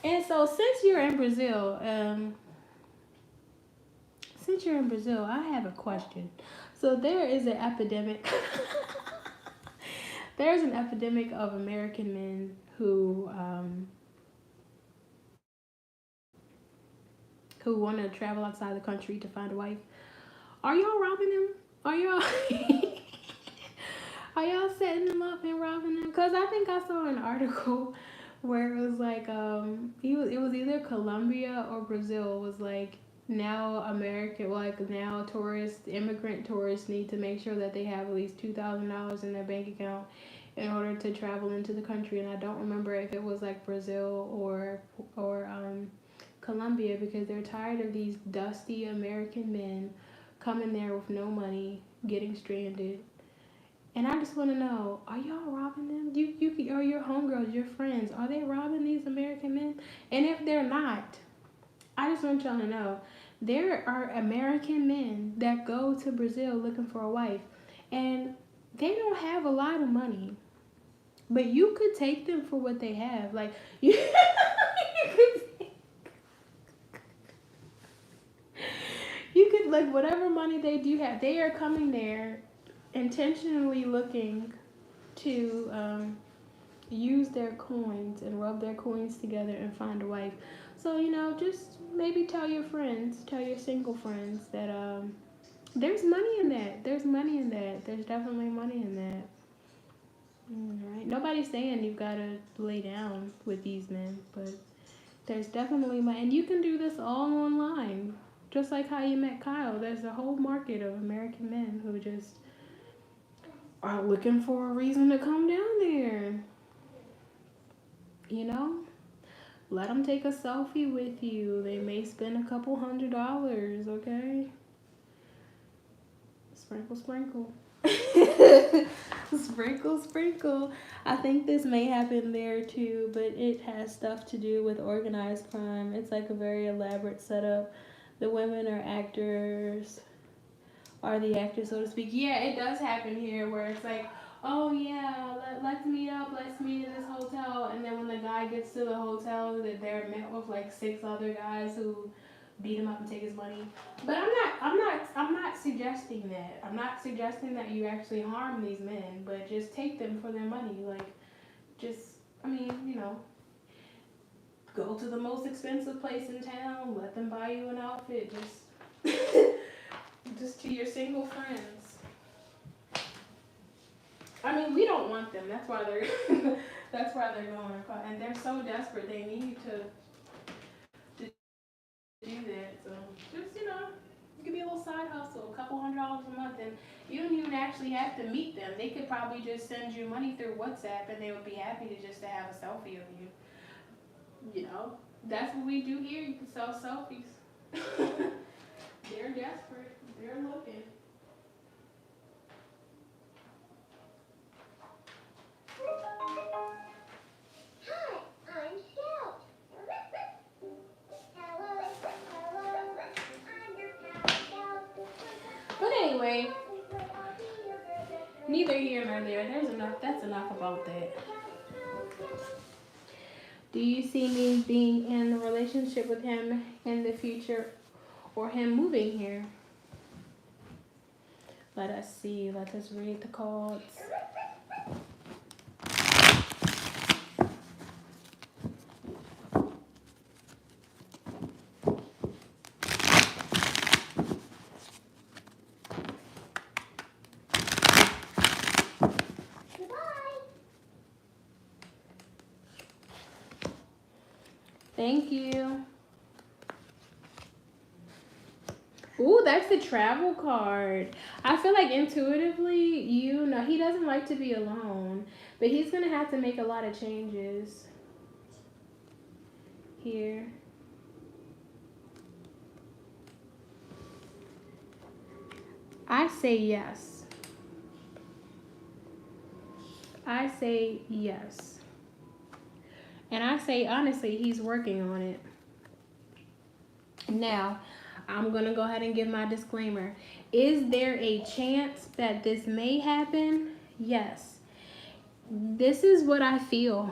And so since you're in Brazil, I have a question. So there is an epidemic. There's an epidemic of American men who want to travel outside the country to find a wife. Are y'all robbing them? Are y'all are y'all setting them up and robbing them? Cause I think I saw an article where it was like it was either Colombia or Brazil was like, now American, like now immigrant tourists need to make sure that they have at least $2,000 in their bank account in order to travel into the country. And I don't remember if it was like Brazil or Colombia, because they're tired of these dusty American men coming there with no money, getting stranded. And I just want to know, are y'all robbing them? You or your homegirls, your friends, are they robbing these American men? And if they're not, I just want y'all to know, there are American men that go to Brazil looking for a wife, and they don't have a lot of money, but you could take them for what they have. Like, you could, like, whatever money they do have, they are coming there intentionally looking to use their coins and rub their coins together and find a wife. So, just maybe tell your single friends that there's money in that. There's money in that. There's definitely money in that. Right? Nobody's saying you've got to lay down with these men, but there's definitely money. And you can do this all online. Just like how you met Kyle. There's a whole market of American men who just are looking for a reason to come down there. Let them take a selfie with you. They may spend a couple $100, okay? Sprinkle, sprinkle. Sprinkle, sprinkle. I think this may happen there too, but it has stuff to do with organized crime. It's like a very elaborate setup. The women are the actors, so to speak. Yeah, it does happen here where it's like, oh yeah, let's meet up, let's meet in this hotel, and then when the guy gets to the hotel, that they're met with like 6 other guys who beat him up and take his money. But I'm not suggesting that. I'm not suggesting that you actually harm these men, but just take them for their money. Like, go to the most expensive place in town, let them buy you an outfit, just to your single friends. We don't want them. That's why they're going. And they're so desperate. They need to do that. So just it could be a little side hustle, a couple $100 a month, and you don't even actually have to meet them. They could probably just send you money through WhatsApp, and they would be happy to have a selfie of you. That's what we do here. You can sell selfies. They're desperate. They're looking. But anyway, neither here nor there. That's enough about that. Do you see me being in a relationship with him in the future, or him moving here? Let us see. Let us read the cards. Thank you. Ooh, that's the travel card. I feel like intuitively, he doesn't like to be alone, but he's going to have to make a lot of changes here. I say yes. I say yes. And I say, honestly, he's working on it. Now, I'm going to go ahead and give my disclaimer. Is there a chance that this may happen? Yes. This is what I feel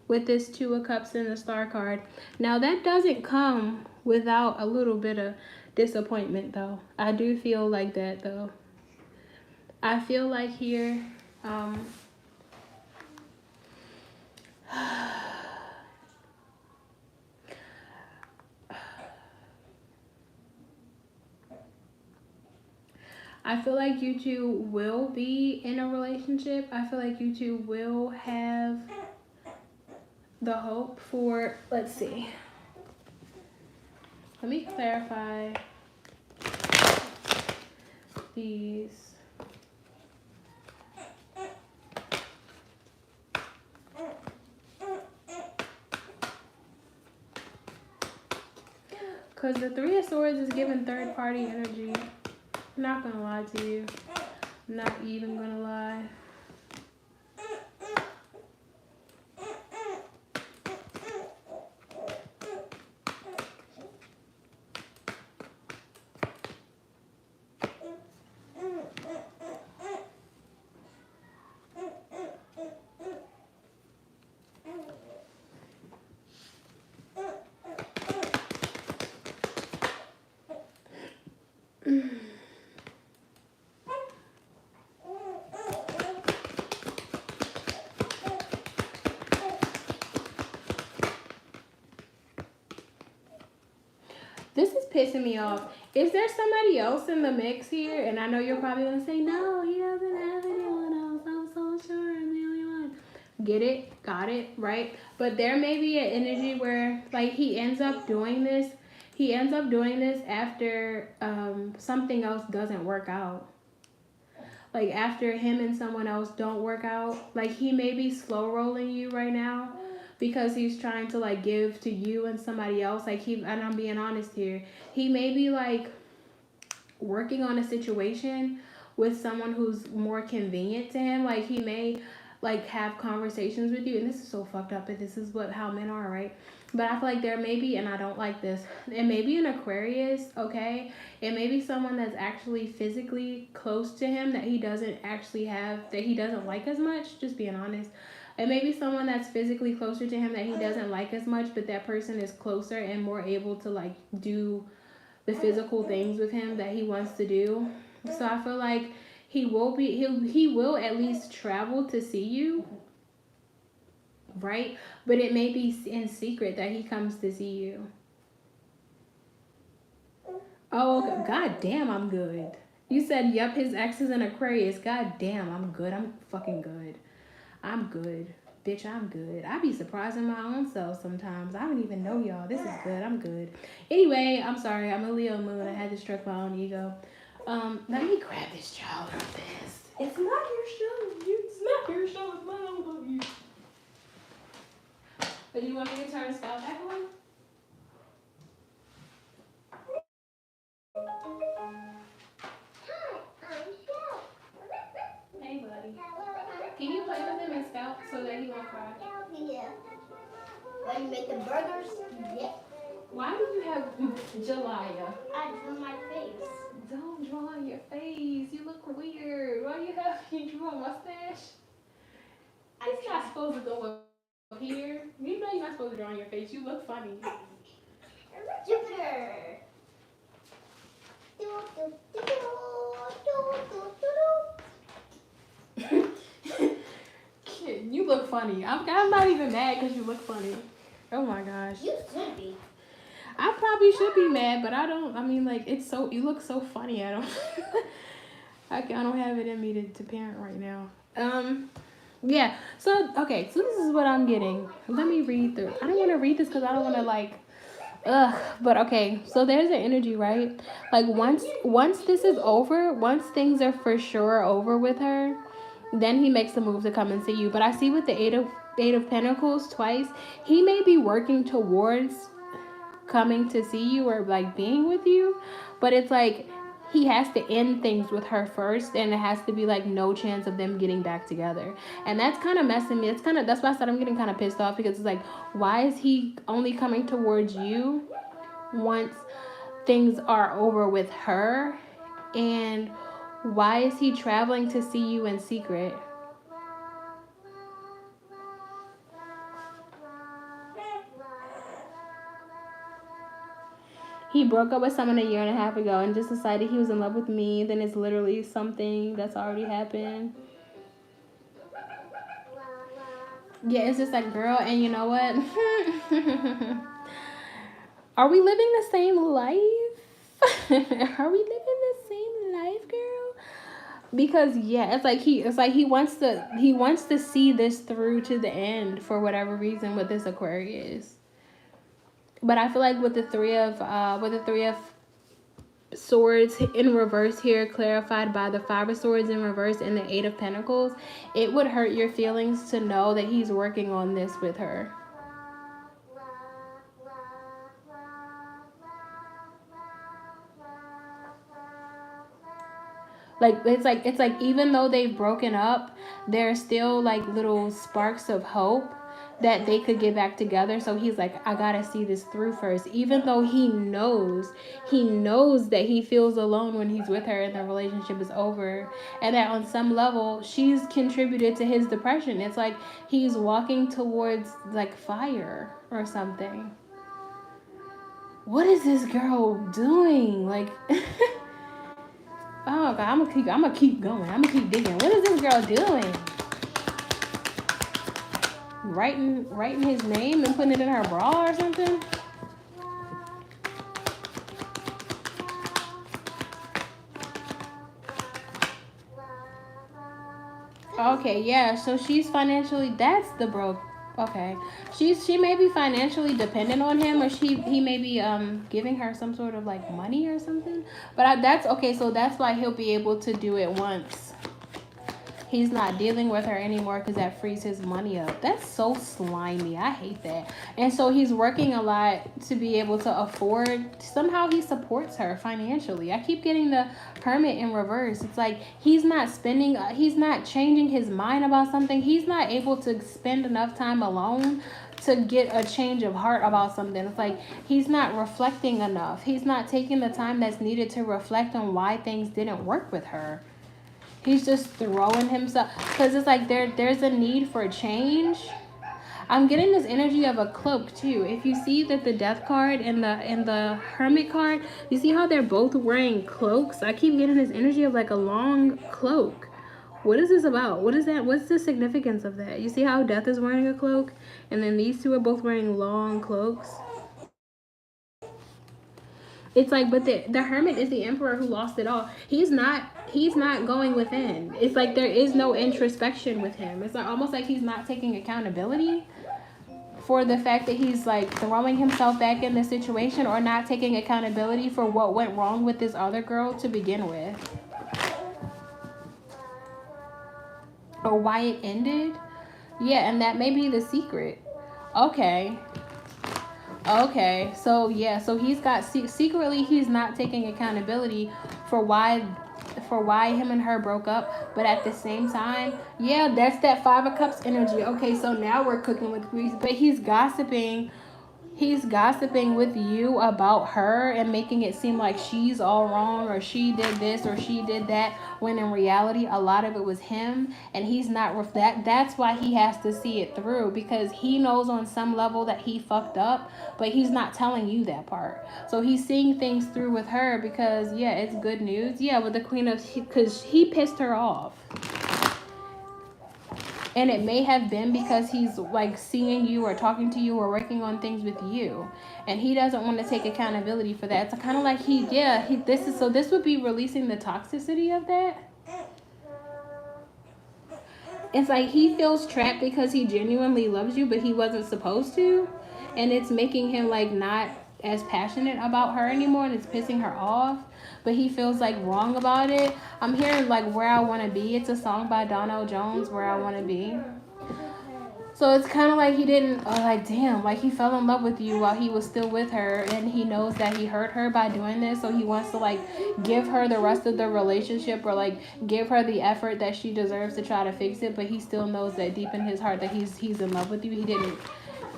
with this 2 of Cups and the Star card. Now, that doesn't come without a little bit of disappointment, though. I do feel like that, though. I feel like here, I feel like you two will be in a relationship. I feel like you two will have the hope for, let's see. Let me clarify these. Because the Three of Swords is giving third party energy. I'm not gonna lie to you. I'm not even gonna lie. This is pissing me off. Is there somebody else in the mix here? And I know you're probably gonna say, no, he doesn't have anyone else. I'm so sure I'm the only one. Get it? Got it? Right? But there may be an energy where, like, he ends up doing this. He ends up doing this after something else doesn't work out. Like, after him and someone else don't work out. Like, he may be slow rolling you right now, because he's trying to like give to you and somebody else. Like, and I'm being honest here, he may be like working on a situation with someone who's more convenient to him. Like, he may like have conversations with you, and this is so fucked up, but this is how men are, right? But I feel like there may be, and I don't like this, it may be an Aquarius, okay? It may be someone that's actually physically close to him that he doesn't actually have, that he doesn't like as much, just being honest. It may be someone that's physically closer to him that he doesn't like as much, but that person is closer and more able to like do the physical things with him that he wants to do. So I feel like he will at least travel to see you, right? But it may be in secret that he comes to see you. Oh, okay. God damn, I'm good. You said, yep, his ex is an Aquarius. God damn, I'm good. I'm fucking good. I'm good. Bitch, I'm good. I be surprising my own self sometimes. I don't even know y'all. This is good. I'm good. Anyway, I'm sorry. I'm a Leo moon. I had to stroke my own ego. Let me grab this child real fast. It's not your show. It's not your show. It's mine. I love you. But do you want me to turn the spell back on? Hey, buddy. Can you play with him and scout so that he won't cry? Yeah. When you make the burgers? Yeah. Why do you have Jalaya? I drew my face. Don't draw on your face. You look weird. Why you drew a mustache? It's not supposed to go up here. You know you're not supposed to draw on your face. You look funny. Jupiter. Kid, you look funny. I'm not even mad because you look funny. Oh my gosh. You should be. I probably should be mad, but I don't. I mean, like, it's so, you look so funny. I don't have it in me to parent right now. Yeah. So, okay. So this is what I'm getting. Let me read through. I don't want to read this because I don't want to like, but okay. So there's an energy, right? Like once this is over, once things are for sure over with her, then he makes the move to come and see you. But I see with the Eight of Pentacles twice, he may be working towards coming to see you or like being with you, but it's like he has to end things with her first, and it has to be like no chance of them getting back together. And that's kind of messing me. That's why I said I'm getting kind of pissed off, because it's like, why is he only coming towards you once things are over with her, and why is he traveling to see you in secret? he broke up with someone a year and a half ago and just decided he was in love with me. Then it's literally something that's already happened. Yeah, it's just like, girl, and you know what? Are we living the same life? Are we living the same life, girl? Because yeah, it's like he wants to see this through to the end for whatever reason with this Aquarius. But I feel like with the three of swords in reverse here, clarified by the 5 of swords in reverse and the 8 of pentacles, it would hurt your feelings to know that he's working on this with her. Like it's like even though they've broken up, there's still like little sparks of hope that they could get back together. So he's like, I gotta see this through first, even though he knows that he feels alone when he's with her and the relationship is over, and that on some level she's contributed to his depression. It's like he's walking towards like fire or something. What is this girl doing? Like oh God, I'm gonna keep going. I'm gonna keep digging. What is this girl doing? Writing his name and putting it in her bra or something? Okay, yeah. So she's financially. That's the broke. Okay, she may be financially dependent on him, or he may be giving her some sort of like money or something. But that's okay. So that's why he'll be able to do it once he's not dealing with her anymore, because that frees his money up. That's so slimy. I hate that. And so he's working a lot to be able to afford. Somehow he supports her financially. I keep getting the Hermit in reverse. It's like he's not spending, he's not changing his mind about something. He's not able to spend enough time alone to get a change of heart about something. It's like he's not reflecting enough. He's not taking the time that's needed to reflect on why things didn't work with her. He's just throwing himself, because it's like there's a need for change. I'm getting this energy of a cloak too. If you see that the Death card and the Hermit card, you see how they're both wearing cloaks? I keep getting this energy of like a long cloak. What is this about? What is that? What's the significance of that? You see how Death is wearing a cloak, and then these two are both wearing long cloaks? It's like, but the Hermit is the Emperor who lost it all. He's not going within. It's like there is no introspection with him. It's like almost like he's not taking accountability for the fact that he's like throwing himself back in the situation, or not taking accountability for what went wrong with this other girl to begin with, or why it ended. Yeah, and that may be the secret. Okay, so yeah, so he's got secretly he's not taking accountability for why him and her broke up, but at the same time, yeah, that's that 5 of Cups energy. Okay, so now we're cooking with grease, but he's gossiping with you about her and making it seem like she's all wrong, or she did this or she did that, when in reality a lot of it was him, and he's not that's why he has to see it through, because he knows on some level that he fucked up, but he's not telling you that part. So he's seeing things through with her, because yeah, it's good news. Yeah, with the Queen of, because he pissed her off. And it may have been because he's like seeing you or talking to you or working on things with you, and he doesn't want to take accountability for that. It's kind of like this would be releasing the toxicity of that. It's like he feels trapped because he genuinely loves you, but he wasn't supposed to, and it's making him like not as passionate about her anymore, and it's pissing her off, but he feels like wrong about it. I'm hearing like Where I Want to Be. It's a song by Donell Jones, Where I Want to Be. So it's kind of like he didn't, like, damn, like he fell in love with you while he was still with her, and he knows that he hurt her by doing this, so he wants to like give her the rest of the relationship, or like give her the effort that she deserves to try to fix it, but he still knows that deep in his heart that he's in love with you.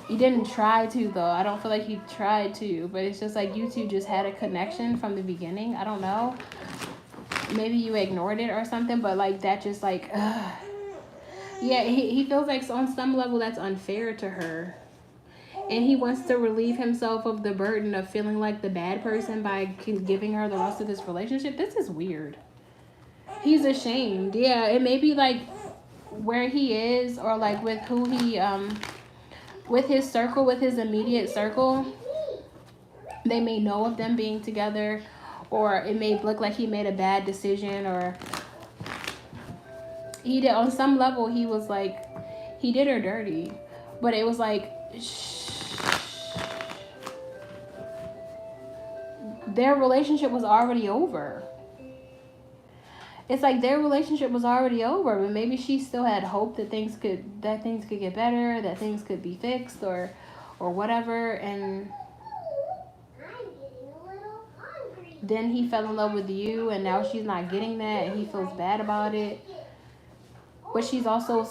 He didn't try to, though. I don't feel like he tried to, but it's just like you two just had a connection from the beginning. I don't know. Maybe you ignored it or something, but like that just like, yeah, he feels like on some level that's unfair to her. and he wants to relieve himself of the burden of feeling like the bad person by giving her the rest of this relationship. This is weird. He's ashamed. Yeah, it may be like where he is, or like with who he with his circle, with his immediate circle. They may know of them being together, or it may look like he made a bad decision, or he did on some level. He was like, he did her dirty, but it was like their relationship was already over. It's like their relationship was already over, but maybe she still had hope that things could get better, that things could be fixed, or whatever. And then he fell in love with you, and now she's not getting that, and he feels bad about it. But she's also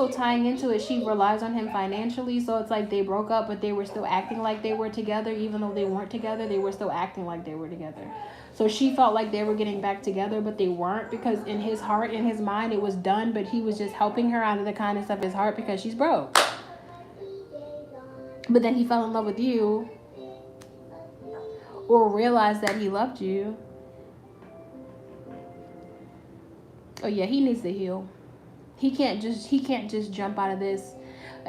tying into it. She relies on him financially, so it's like they broke up, but they were still acting like they were together, even though they weren't together. They were still acting like they were together. So she felt like they were getting back together, but they weren't, because in his heart, in his mind, it was done. But he was just helping her out of the kindness of his heart because she's broke. But then he fell in love with you, or realized that he loved you. Oh yeah, he needs to heal. He can't just jump out of this.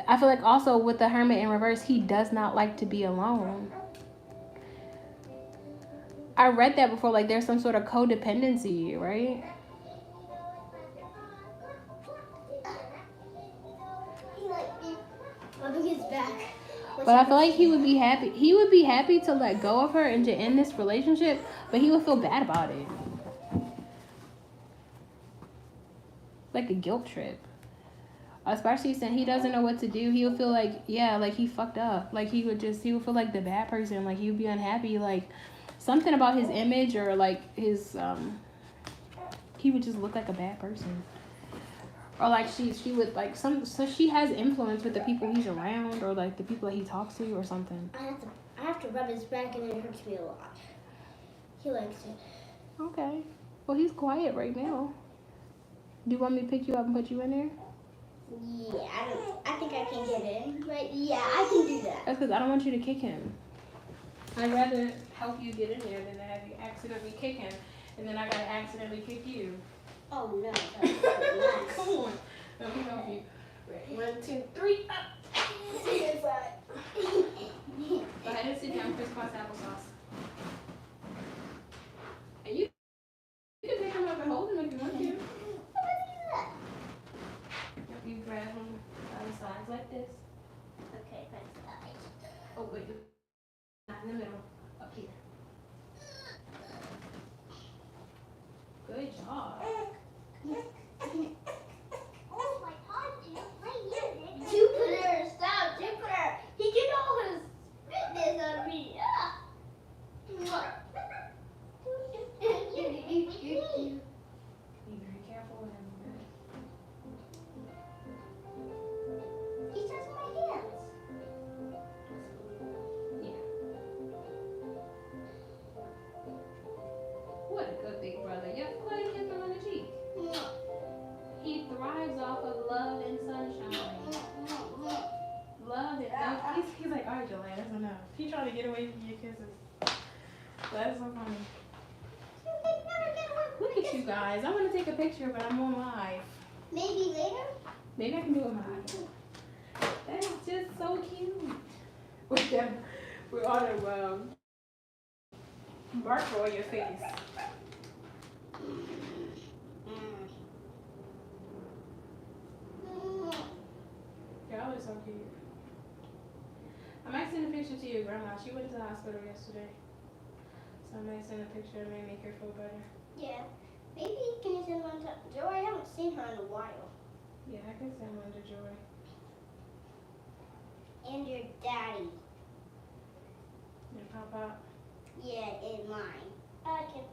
I feel like also with the Hermit in reverse, he does not like to be alone. I read that before, like there's some sort of codependency, right? But I feel like he would be happy. He would be happy to let go of her and to end this relationship, but he would feel bad about it. Like a guilt trip. Especially since he doesn't know what to do. He would feel like, yeah, like he fucked up. Like he would feel like the bad person. Like he would be unhappy. Like something about his image, or like his, he would just look like a bad person. Or like she would like so she has influence with the people he's around, or like the people that he talks to, or something. I have to rub his back, and it hurts me a lot. He likes it. Okay. Well, he's quiet right now. Do you want me to pick you up and put you in there? Yeah, I think I can get in, but yeah, I can do that. That's because I don't want you to kick him. I'd rather help you get in there than to have you accidentally kick him, and then I gotta accidentally kick you. Oh no. Come on. Let me help you. Ready? 1, 2, 3, up. See inside. Go ahead and sit down, crisscross applesauce. And you can pick him up and hold him if you want to. You grab him by the sides like this. Okay, by the sides. Oh, wait. Not in the middle. Up here. Good job. Oh my God, Jupiter, stop, Jupiter. He get all his fitness out of me. Be very careful with him. He touched my hands. Yeah. What a good big brother. Yep, go ahead and kiss him on the cheek. He thrives off of love and sunshine. Love and love. He's like, all right, Jolene, that's enough. He's trying to get away from your kisses. That's so funny. Look at you guys. I want to take a picture, but I'm on live. Maybe later? Maybe I can do it live. That's just so cute. We're on a marker on your face. Y'all are so cute. I might send a picture to your grandma. She went to the hospital yesterday. So I might send a picture and maybe make her feel better. Yeah. Maybe can you send one to Joy? I haven't seen her in a while. Yeah, I can send one to Joy. And your daddy. And Papa. Yeah, and mine. I can,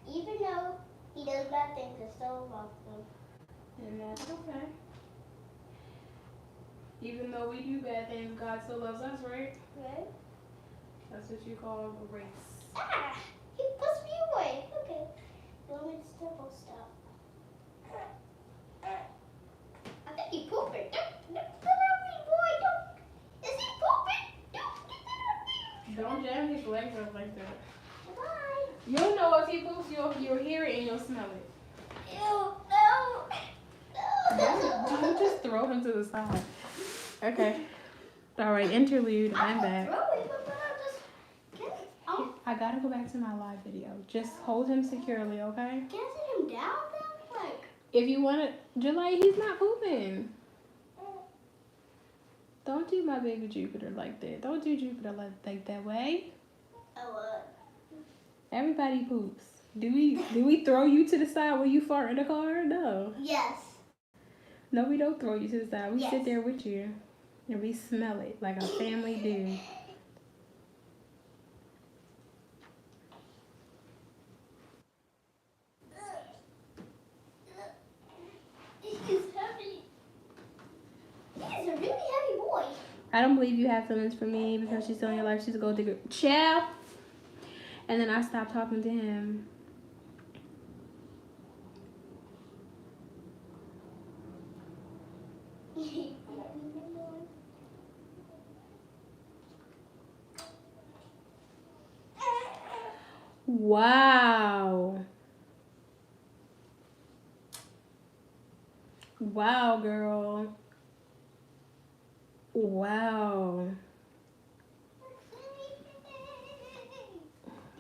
even though he does bad things, I still love him. And that's okay. Even though we do bad things, God still loves us, right? Right? That's what you call grace. Ah! He pushed me away. Okay. You want me to stop? I think he pooping. Don't put on me, boy. Don't. Is he pooping? his legs up like that. Bye. You'll know if he poops, you'll hear it and you'll smell it. Ew, no. No. Don't just throw him to the side. Okay. All right, interlude. I'm back. Throw it, but I'll just get it. Oh, I gotta go back to my live video. Just hold him securely, okay? can I sit him down then? Like, If you want to, July, he's not pooping. Don't do my baby Jupiter like that. Don't do Jupiter like that way. oh, what? Everybody poops. Do we throw you to the side when you fart in the car? No. Yes. No, we don't throw you to the side. We Yes. sit there with you and we smell it like a family do. He's heavy. He's a really heavy boy. I don't believe you have feelings for me because she's still in your life. She's a gold digger. Chill. And then I stopped talking to him. Wow. Wow, girl. Wow.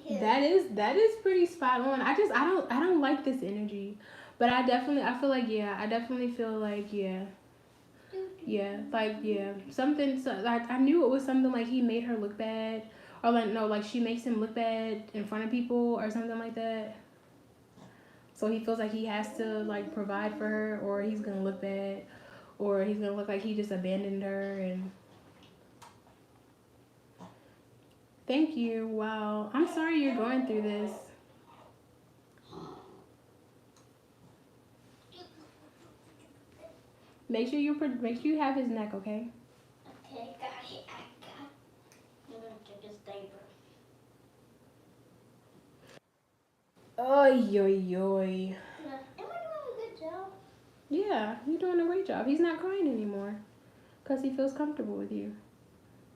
That is pretty spot on. I don't like this energy. But I feel like something, so like I knew it was something like he made her look bad, or like no, like she makes him look bad in front of people or something like that. So he feels like he has to like provide for her, or he's gonna look bad, or he's gonna look like he just abandoned her. And thank you. Wow, I'm sorry you're going through this. Make sure you have his neck, okay? Okay, got it. I'm gonna check his diaper. Oy, oy, oy. Am I doing a good job? Yeah, you're doing a great job. He's not crying anymore because he feels comfortable with you.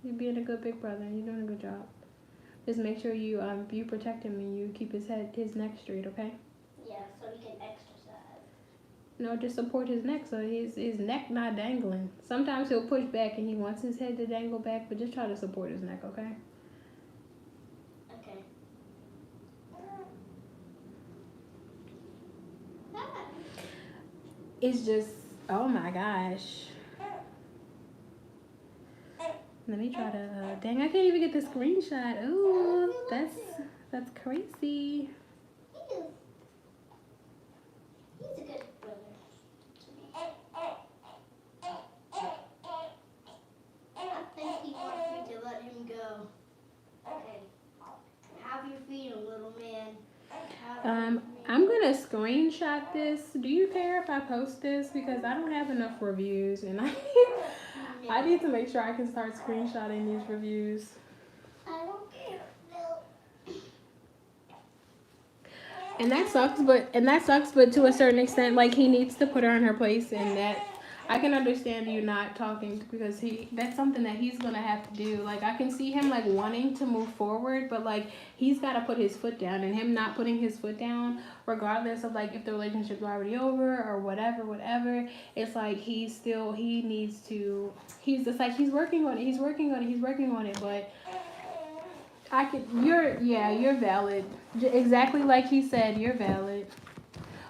You're being a good big brother. You're doing a good job. Just make sure you protect him and you keep his neck straight, okay? Yeah, so he can exercise. No, just support his neck so his neck not dangling. Sometimes he'll push back and he wants his head to dangle back, but just try to support his neck, okay? Okay. It's just, oh my gosh. Let me try to, dang, I can't even get the screenshot. Ooh, that's crazy. He's a good brother to me. I think he wants me to let him go. Okay. Have your freedom, little man. I'm gonna screenshot this. Do you care if I post this? Because I don't have enough reviews and I need to make sure I can start screenshotting these reviews. I don't care. No. And that sucks, but to a certain extent, like he needs to put her in her place, and that I can understand you not talking because that's something that he's gonna have to do. Like I can see him like wanting to move forward, but like he's gotta put his foot down, and him not putting his foot down, regardless of like if the relationship's already over or whatever, it's like he's working on it, but you're valid. Exactly like he said, you're valid.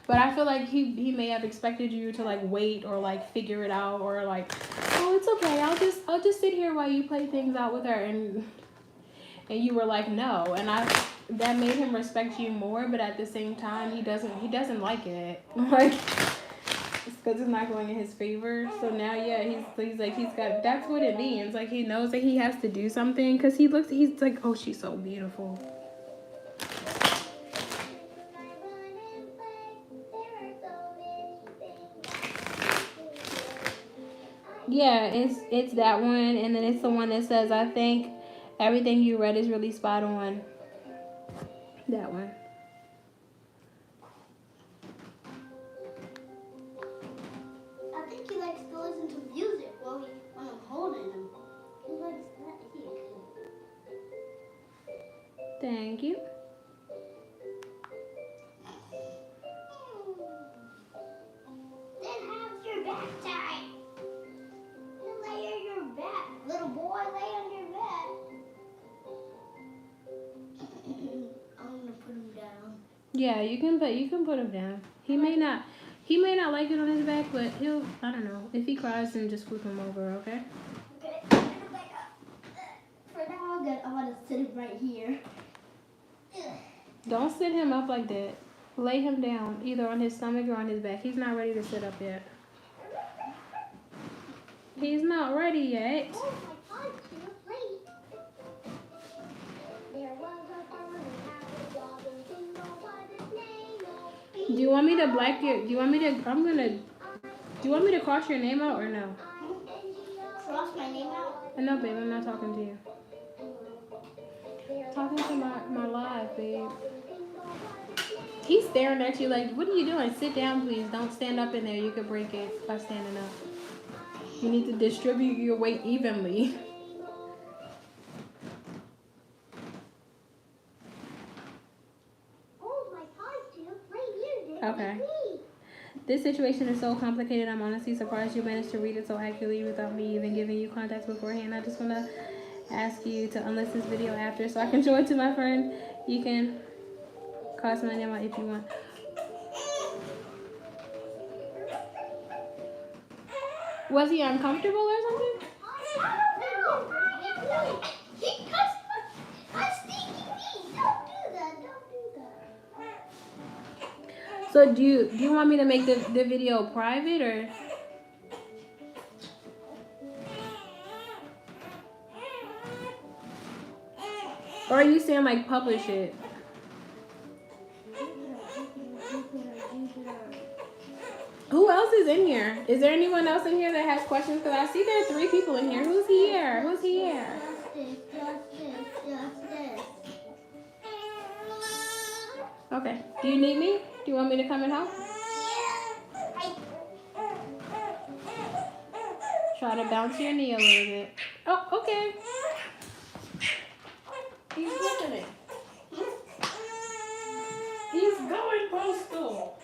But I feel like he may have expected you to like wait or like figure it out, or like, oh, it's okay, I'll just sit here while you play things out with her, and you were like no, and that made him respect you more, but at the same time he doesn't like it, like it's because it's not going in his favor. So now he's got, that's what it means, like he knows that he has to do something because he's like, oh, she's so beautiful. Yeah, it's that one, and then it's the one that says, I think everything you read is really spot on. That one. I think he likes to listen to music when I'm holding him. He likes that. Thank you. Then have your back time. Then lay on your back. Little boy, lay on your back. I'm gonna put him down. Yeah, you can put him down. He may not like it on his back, but he'll, I don't know. If he cries, then just flip him over, okay? Okay. For now, I'm gonna sit him right here. Don't sit him up like that. Lay him down, either on his stomach or on his back. He's not ready to sit up yet. He's not ready yet. Oh my God, too late. There was a farmer who had a dog and didn't know what his name was. Do you want me to black your, do you want me to cross your name out or no? Cross my name out? No, babe, I'm not talking to you. Talking to my live, babe. He's staring at you like, what are you doing? Sit down, please. Don't stand up in there. You could break it by standing up. You need to distribute your weight evenly. Oh my God, too late. Okay. This situation is so complicated. I'm honestly surprised you managed to read it so accurately without me even giving you context beforehand. I just want to ask you to unlist this video after so I can show it to my friend. You can cross my name out if you want. Was he uncomfortable or something? He touched my stinky feet. Don't do that. So do you want me to make the video private or? Or are you saying like publish it? Who else is in here? Is there anyone else in here that has questions? Because I see there are 3 people in here. Who's here? Who's here? Justice. Okay. Do you need me? Do you want me to come and help? Try to bounce your knee a little bit. Oh, okay. He's listening. He's going postal.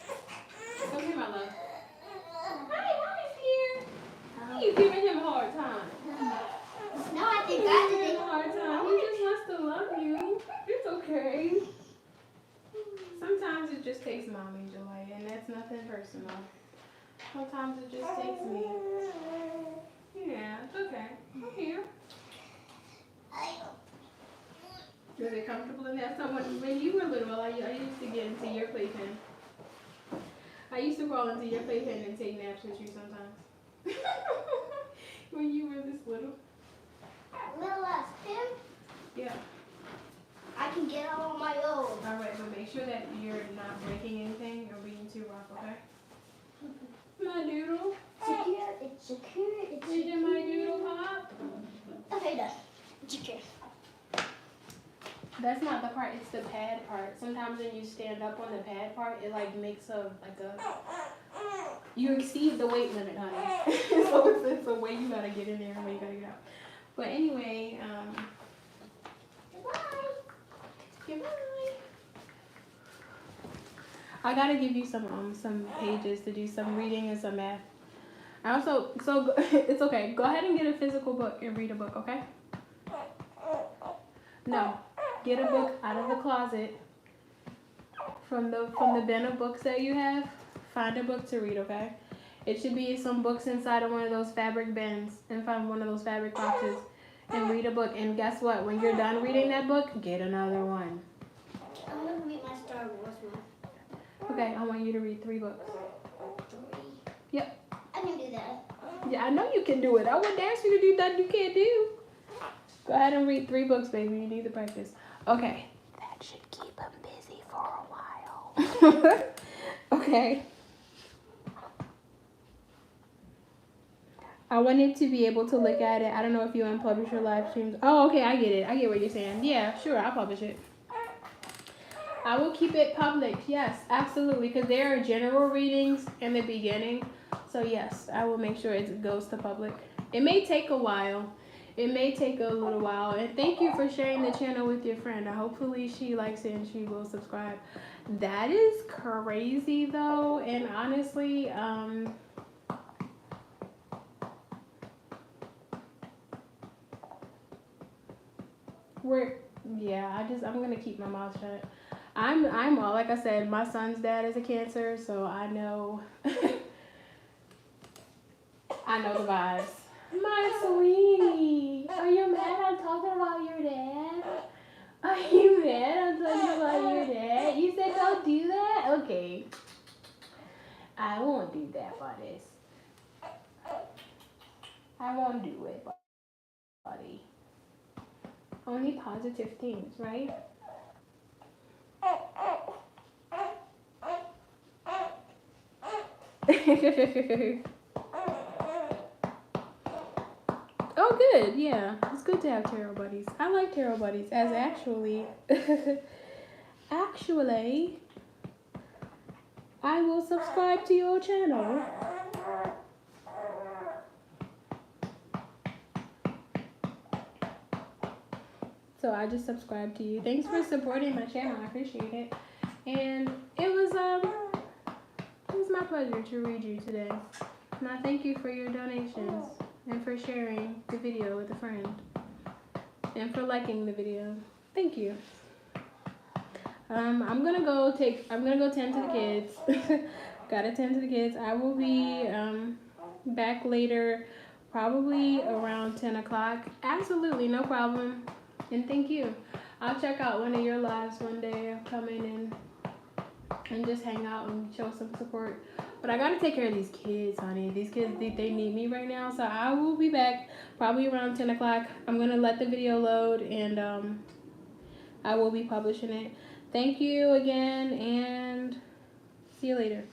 Come here, my love. Hi, Mommy's here. You giving him a hard time. No, I think You're that's giving him a hard time. He just wants to love you. It's okay. Sometimes it just takes mommy joy, and that's nothing personal. Sometimes it just takes me. Yeah, it's okay. I'm here. Was it comfortable in that? Someone, when you were little, I used to get into your playpen. I used to crawl into your playpen and take naps with you sometimes. When you were this little. Little ass Tim, Yeah. I can get out on my own. Alright, but make sure that you're not breaking anything or being too rough, okay? My doodle. Secure, it's secure, it's Did you my doodle pop? Okay, done. Secure. That's not the part, it's the pad part. Sometimes when you stand up on the pad part, it like makes a, you exceed the weight limit, honey. So it's a way you gotta get in there and a way you gotta get out. But anyway, Goodbye. goodbye. I gotta give you some pages to do some reading and some math. I also, so it's okay. Go ahead and get a physical book and read a book, okay? No. Get a book out of the closet from the bin of books that you have. Find a book to read, okay? It should be some books inside of one of those fabric bins and find one of those fabric boxes and read a book. And guess what? When you're done reading that book, get another one. I'm gonna read my Star Wars one. Okay, I want you to read 3 books. 3. Yep. I can do that. Yeah, I know you can do it. I wouldn't ask you to do that you can't do. Go ahead and read 3 books, baby. You need the practice. Okay. That should keep him busy for a while. Okay. I wanted to be able to look at it. I don't know if you unpublish your live streams. Oh, okay. I get it. I get what you're saying. Yeah, sure. I'll publish it. I will keep it public. Yes, absolutely. Because there are general readings in the beginning. So, yes, I will make sure it goes to public. It may take a while. it may take a little while. And thank you for sharing the channel with your friend. Hopefully she likes it and she will subscribe. That is crazy though. And honestly, I'm gonna keep my mouth shut. I'm all, like I said, my son's dad is a Cancer, so I know I know the vibes. My sweetie, are you mad I'm talking about your dad? Are you mad I'm talking about your dad? You said don't do that? Okay. I won't do that, buddies. I won't do it, buddy. Only positive things, right? Oh, good. Yeah, it's good to have tarot buddies. I like tarot buddies. As actually, I will subscribe to your channel. So I just subscribed to you. Thanks for supporting my channel. I appreciate it. And it was my pleasure to read you today. And I thank you for your donations and for sharing the video with a friend and for liking the video. Thank you. I'm gonna go tend to the kids. Gotta tend to the kids. I will be back later, probably around 10 o'clock. Absolutely, no problem. And thank you. I'll check out one of your lives one day. I'll come in and just hang out and show some support. But I gotta take care of these kids, honey. These kids, they need me right now. So I will be back probably around 10 o'clock. I'm gonna let the video load and I will be publishing it. Thank you again and see you later.